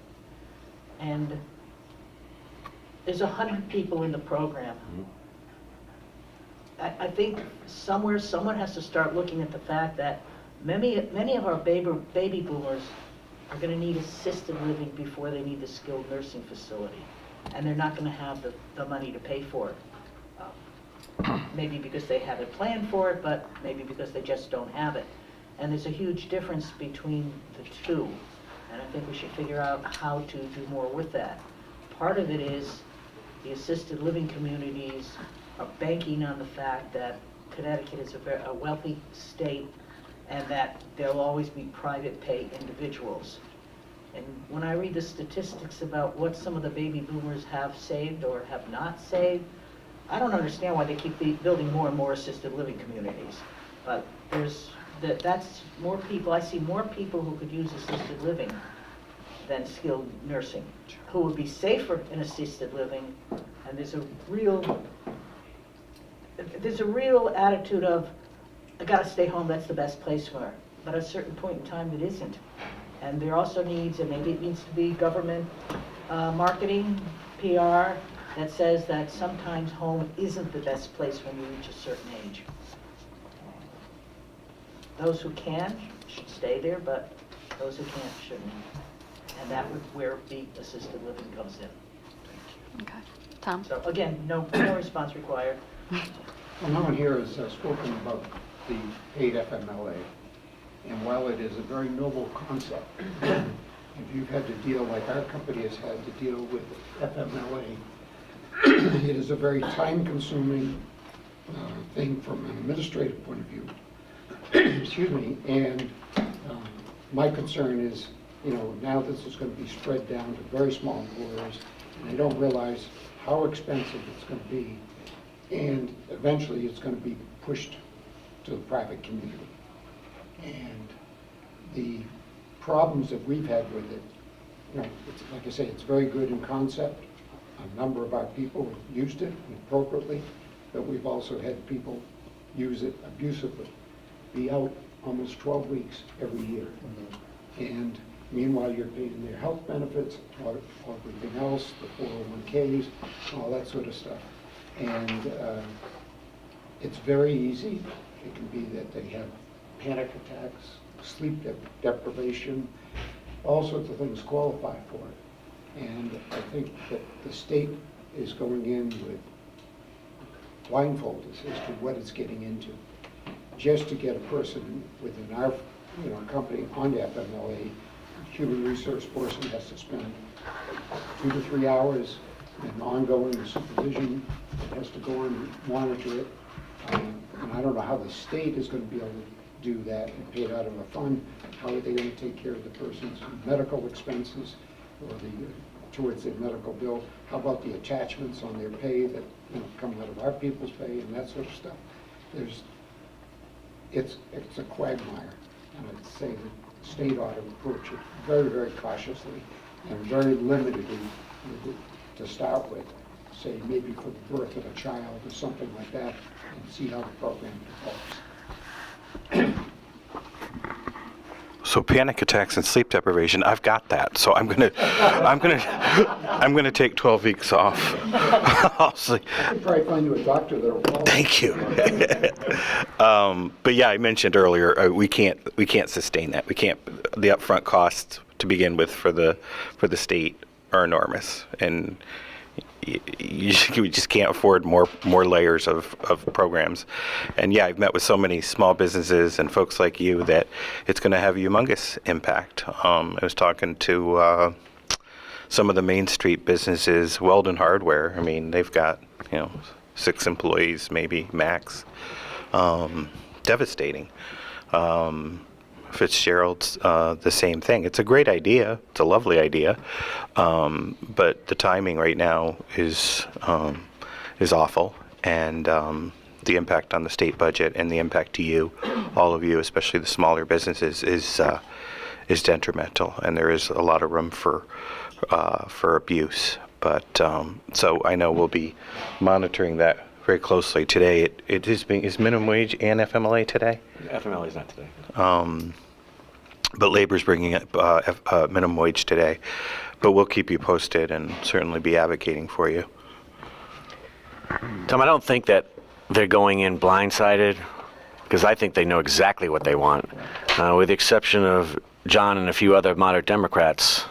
[SPEAKER 8] And there's 100 people in the program. I think somewhere someone has to start looking at the fact that many of our baby boomers are going to need assisted living before they need the skilled nursing facility. And they're not going to have the money to pay for it. Maybe because they haven't planned for it, but maybe because they just don't have it. And there's a huge difference between the two. And I think we should figure out how to do more with that. Part of it is the assisted living communities are banking on the fact that Connecticut is a wealthy state and that there'll always be private pay individuals. And when I read the statistics about what some of the baby boomers have saved or have not saved, I don't understand why they keep building more and more assisted living communities. But that's more people, I see more people who could use assisted living than skilled nursing, who would be safer in assisted living. And there's a real attitude of, I gotta stay home, that's the best place for her. But at a certain point in time, it isn't. And there also needs, and maybe it needs to be government marketing, PR, that says that sometimes home isn't the best place when you reach a certain age. Those who can should stay there, but those who can't shouldn't. And that would where the assisted living comes in.
[SPEAKER 2] Okay. Tom?
[SPEAKER 8] So again, no response required.
[SPEAKER 14] Well, no one here has spoken about the paid FMLA. And while it is a very noble concept, if you've had to deal, like our company has had to deal with FMLA, it is a very time-consuming thing from an administrative point of view. Excuse me. And my concern is, now this is going to be spread down to very small employers, and they don't realize how expensive it's going to be, and eventually it's going to be pushed to the private community. And the problems that we've had with it, it's, like I say, it's very good in concept. A number of our people have used it appropriately, but we've also had people use it abusively, be out almost 12 weeks every year. And meanwhile, you're paid in their health benefits, or everything else, the 401ks, all that sort of stuff. And it's very easy. It can be that they have panic attacks, sleep deprivation, all sorts of things qualify for it. And I think that the state is going in with blindfolded as to what it's getting into. Just to get a person within our company on the FMLA, human resource person has to spend 2 to 3 hours in ongoing supervision. It has to go and monitor it. And I don't know how the state is going to be able to do that and pay it out of a fund. How are they going to take care of the person's medical expenses or towards their medical bill? How about the attachments on their pay that come out of our people's pay and that sort of stuff? It's a quagmire, and I'd say the state ought to approach it very, very cautiously and very limitedly to start with. Say maybe for the birth of a child or something like that, and see how the program develops.
[SPEAKER 5] So panic attacks and sleep deprivation, I've got that. So I'm gonna take 12 weeks off.
[SPEAKER 14] I could probably find you a doctor that'll follow.
[SPEAKER 5] Thank you. But yeah, I mentioned earlier we can't sustain that. We can't. The upfront costs to begin with for the state are enormous, and we just can't afford more layers of programs. And yeah, I've met with so many small businesses and folks like you that it's going to have a humongous impact. I was talking to some of the Main Street businesses, Weldon Hardware. I mean, they've got 6 employees maybe max. Devastating. Fitzgerald's the same thing. It's a great idea. It's a lovely idea, but the timing right now is awful, and the impact on the state budget and the impact to you, all of you, especially the smaller businesses, is detrimental, and there is a lot of room for abuse. But so I know we'll be monitoring that very closely. Today, is minimum wage and FMLA today?
[SPEAKER 4] FMLA is not today.
[SPEAKER 5] But labor's bringing up minimum wage today. But we'll keep you posted and certainly be advocating for you.
[SPEAKER 4] Tom, I don't think that they're going in blindsided, because I think they know exactly what they want. With the exception of John and a few other moderate Democrats,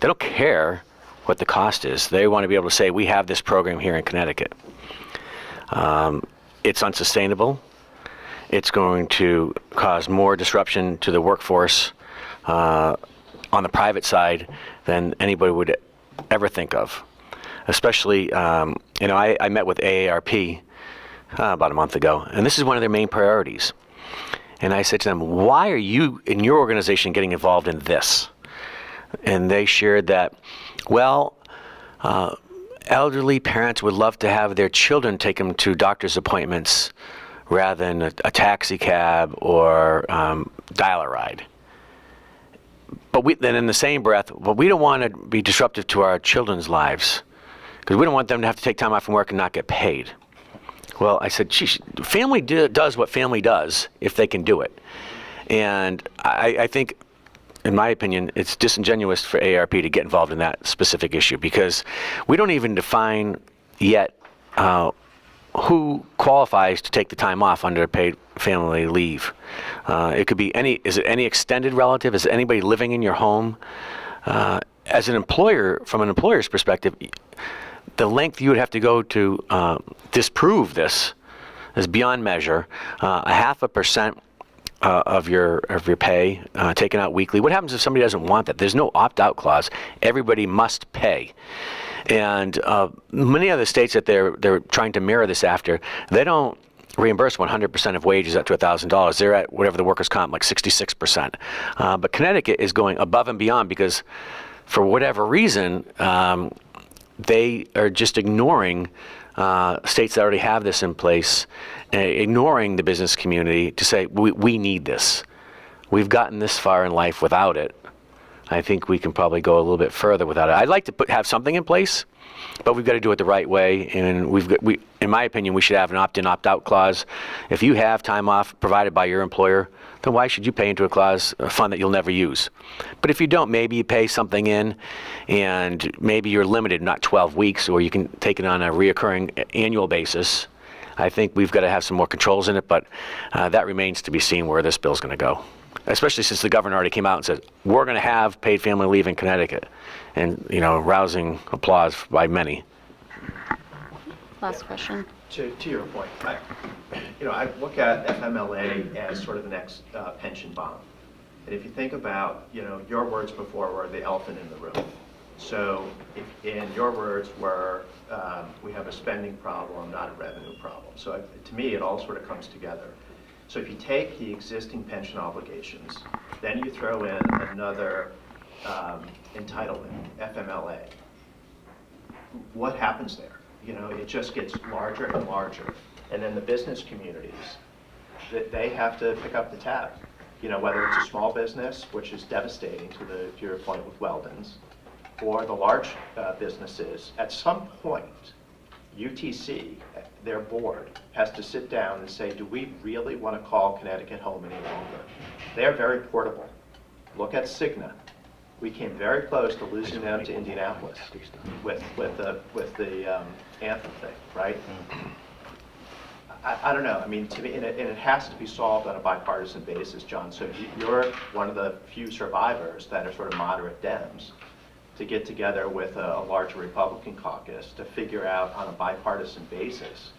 [SPEAKER 4] they don't care what the cost is. They want to be able to say, we have this program here in Connecticut. It's unsustainable. It's going to cause more disruption to the workforce on the private side than anybody would ever think of. Especially, I met with AARP about a month ago, and this is one of their main priorities. And I said to them, why are you in your organization getting involved in this? and they shared that, well, elderly parents would love to have their children take them to doctor's appointments rather than a taxi cab or dial a ride. But then in the same breath, well, we don't want to be disruptive to our children's lives because we don't want them to have to take time off from work and not get paid. Well, I said, geez, family does what family does if they can do it. And I think, in my opinion, it's disingenuous for ARP to get involved in that specific issue because we don't even define yet who qualifies to take the time off under paid family leave. It could be is it any extended relative? Is it anybody living in your home? As an employer, from an employer's perspective, the length you would have to go to disprove this is beyond measure. 0.5% of your pay taken out weekly. What happens if somebody doesn't want that? There's no opt-out clause. Everybody must pay. And many other states that they're trying to mirror this after, they don't reimburse 100% of wages up to $1,000. They're at whatever the workers' comp, like 66%. But Connecticut is going above and beyond because, for whatever reason, they are just ignoring states that already have this in place, ignoring the business community to say, we need this. We've gotten this far in life without it. I think we can probably go a little bit further without it. I'd like to have something in place, but we've got to do it the right way. And in my opinion, we should have an opt-in, opt-out clause. If you have time off provided by your employer, then why should you pay into a fund that you'll never use? But if you don't, maybe you pay something in, and maybe you're limited, not 12 weeks, or you can take it on a reoccurring annual basis. I think we've got to have some more controls in it, but that remains to be seen where this bill's going to go. Especially since the governor already came out and said, we're going to have paid family leave in Connecticut. And, rousing applause by many.
[SPEAKER 2] Last question.
[SPEAKER 15] To your point, I look at FMLA as sort of the next pension bond. And if you think about, your words before were the elephant in the room. So in your words were, we have a spending problem, not a revenue problem. So to me, it all sort of comes together. So if you take the existing pension obligations, then you throw in another entitlement, FMLA, what happens there? It just gets larger and larger. And then the business communities, they have to pick up the tab. Whether it's a small business, which is devastating to your point with Weldon's, or the large businesses, at some point, UTC, their board, has to sit down and say, do we really want to call Connecticut home any longer? They're very portable. Look at Cigna. We came very close to losing them to Indianapolis with the Anthem thing, right? I don't know. I mean, to me, and it has to be solved on a bipartisan basis, John. So you're one of the few survivors that are sort of moderate Dems to get together with a larger Republican caucus to figure out on a bipartisan basis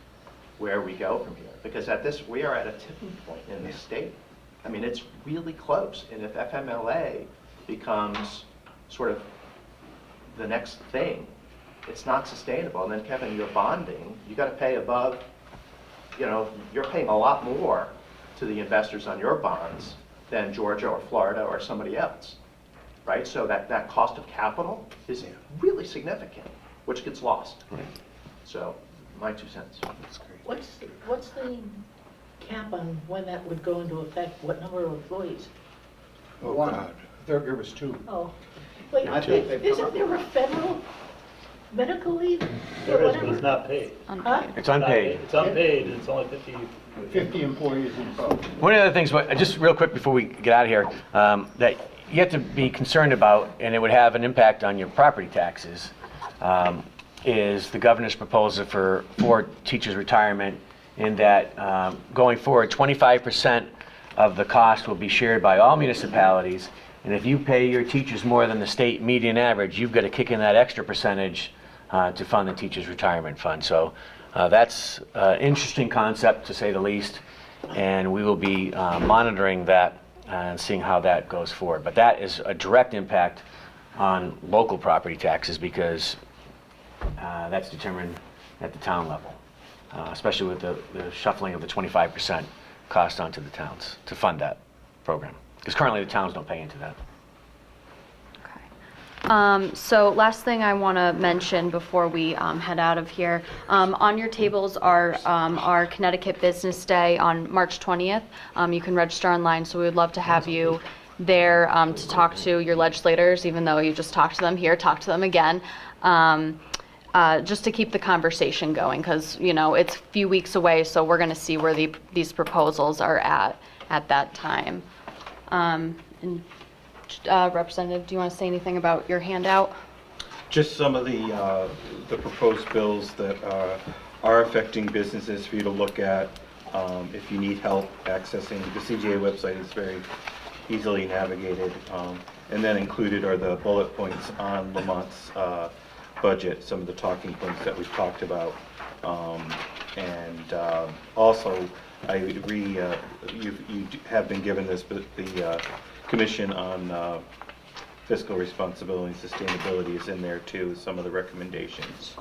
[SPEAKER 15] where we go from here. Because we are at a tipping point in the state. I mean, it's really close. And if FMLA becomes sort of the next thing, it's not sustainable. And then, Kevin, you're bonding. You got to pay above, you're paying a lot more to the investors on your bonds than Georgia or Florida or somebody else. Right? So that cost of capital is really significant, which gets lost. Right. So, my 2 cents. That's great.
[SPEAKER 8] What's the cap on when that would go into effect? What number of employees?
[SPEAKER 14] Oh, God. There was 2.
[SPEAKER 8] Oh, wait, isn't there a federal medical leave?
[SPEAKER 16] There is, but it's not paid.
[SPEAKER 8] Huh?
[SPEAKER 4] It's unpaid.
[SPEAKER 16] It's unpaid, it's only
[SPEAKER 14] 50 employees involved.
[SPEAKER 4] One of the things, just real quick before we get out of here, that you have to be concerned about, and it would have an impact on your property taxes, is the governor's proposal for teachers' retirement, in that going forward, 25% of the cost will be shared by all municipalities, and if you pay your teachers more than the state median average, you've got to kick in that extra percentage to fund the teachers' retirement fund. So that's an interesting concept, to say the least, and we will be monitoring that and seeing how that goes forward. But that is a direct impact on local property taxes because that's determined at the town level, especially with the shuffling of the 25% cost onto the towns to fund that program. Because currently the towns don't pay into that.
[SPEAKER 2] Okay. So last thing I want to mention before we head out of here, on your tables are our Connecticut Business Day on March 20th. You can register online, so we would love to have you there to talk to your legislators, even though you just talked to them here, talk to them again. Just to keep the conversation going, because it's a few weeks away, so we're going to see where these proposals are at that time. Representative, do you want to say anything about your handout?
[SPEAKER 5] Just some of the proposed bills that are affecting businesses for you to look at. If you need help accessing the CGA website, is very easily navigated. And then included are the bullet points on Lamont's budget, some of the talking points that we've talked about. Also, I agree, you have been given this, but the Commission on Fiscal Responsibility and Sustainability is in there too, some of the recommendations.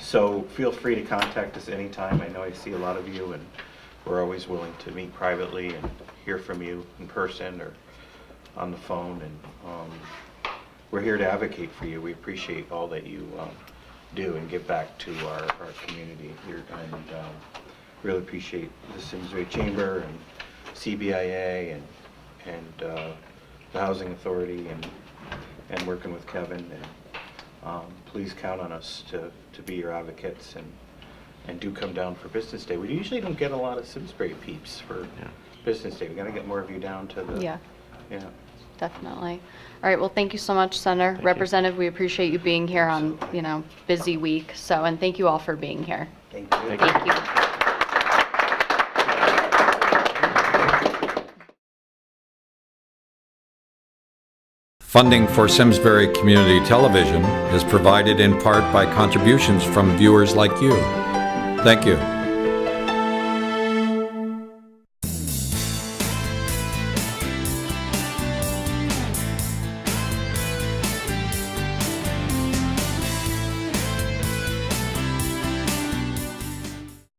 [SPEAKER 5] So feel free to contact us anytime. I know I see a lot of you, and we're always willing to meet privately and hear from you in person or on the phone. And we're here to advocate for you. We appreciate all that you do and give back to our community here, and really appreciate the Simsbury Chamber and CBIA and the Housing Authority and working with Kevin. And please count on us to be your advocates, and do come down for Business Day. We usually don't get a lot of Simsbury peeps for Business Day. We got to get more of you down to the...
[SPEAKER 2] Yeah. Definitely. All right, well, thank you so much, Senator. Representative, we appreciate you being here on, busy week. And thank you all for being here.
[SPEAKER 3] Thank you.
[SPEAKER 2] Thank you.
[SPEAKER 17] Funding for Simsbury Community Television is provided in part by contributions from viewers like you. Thank you.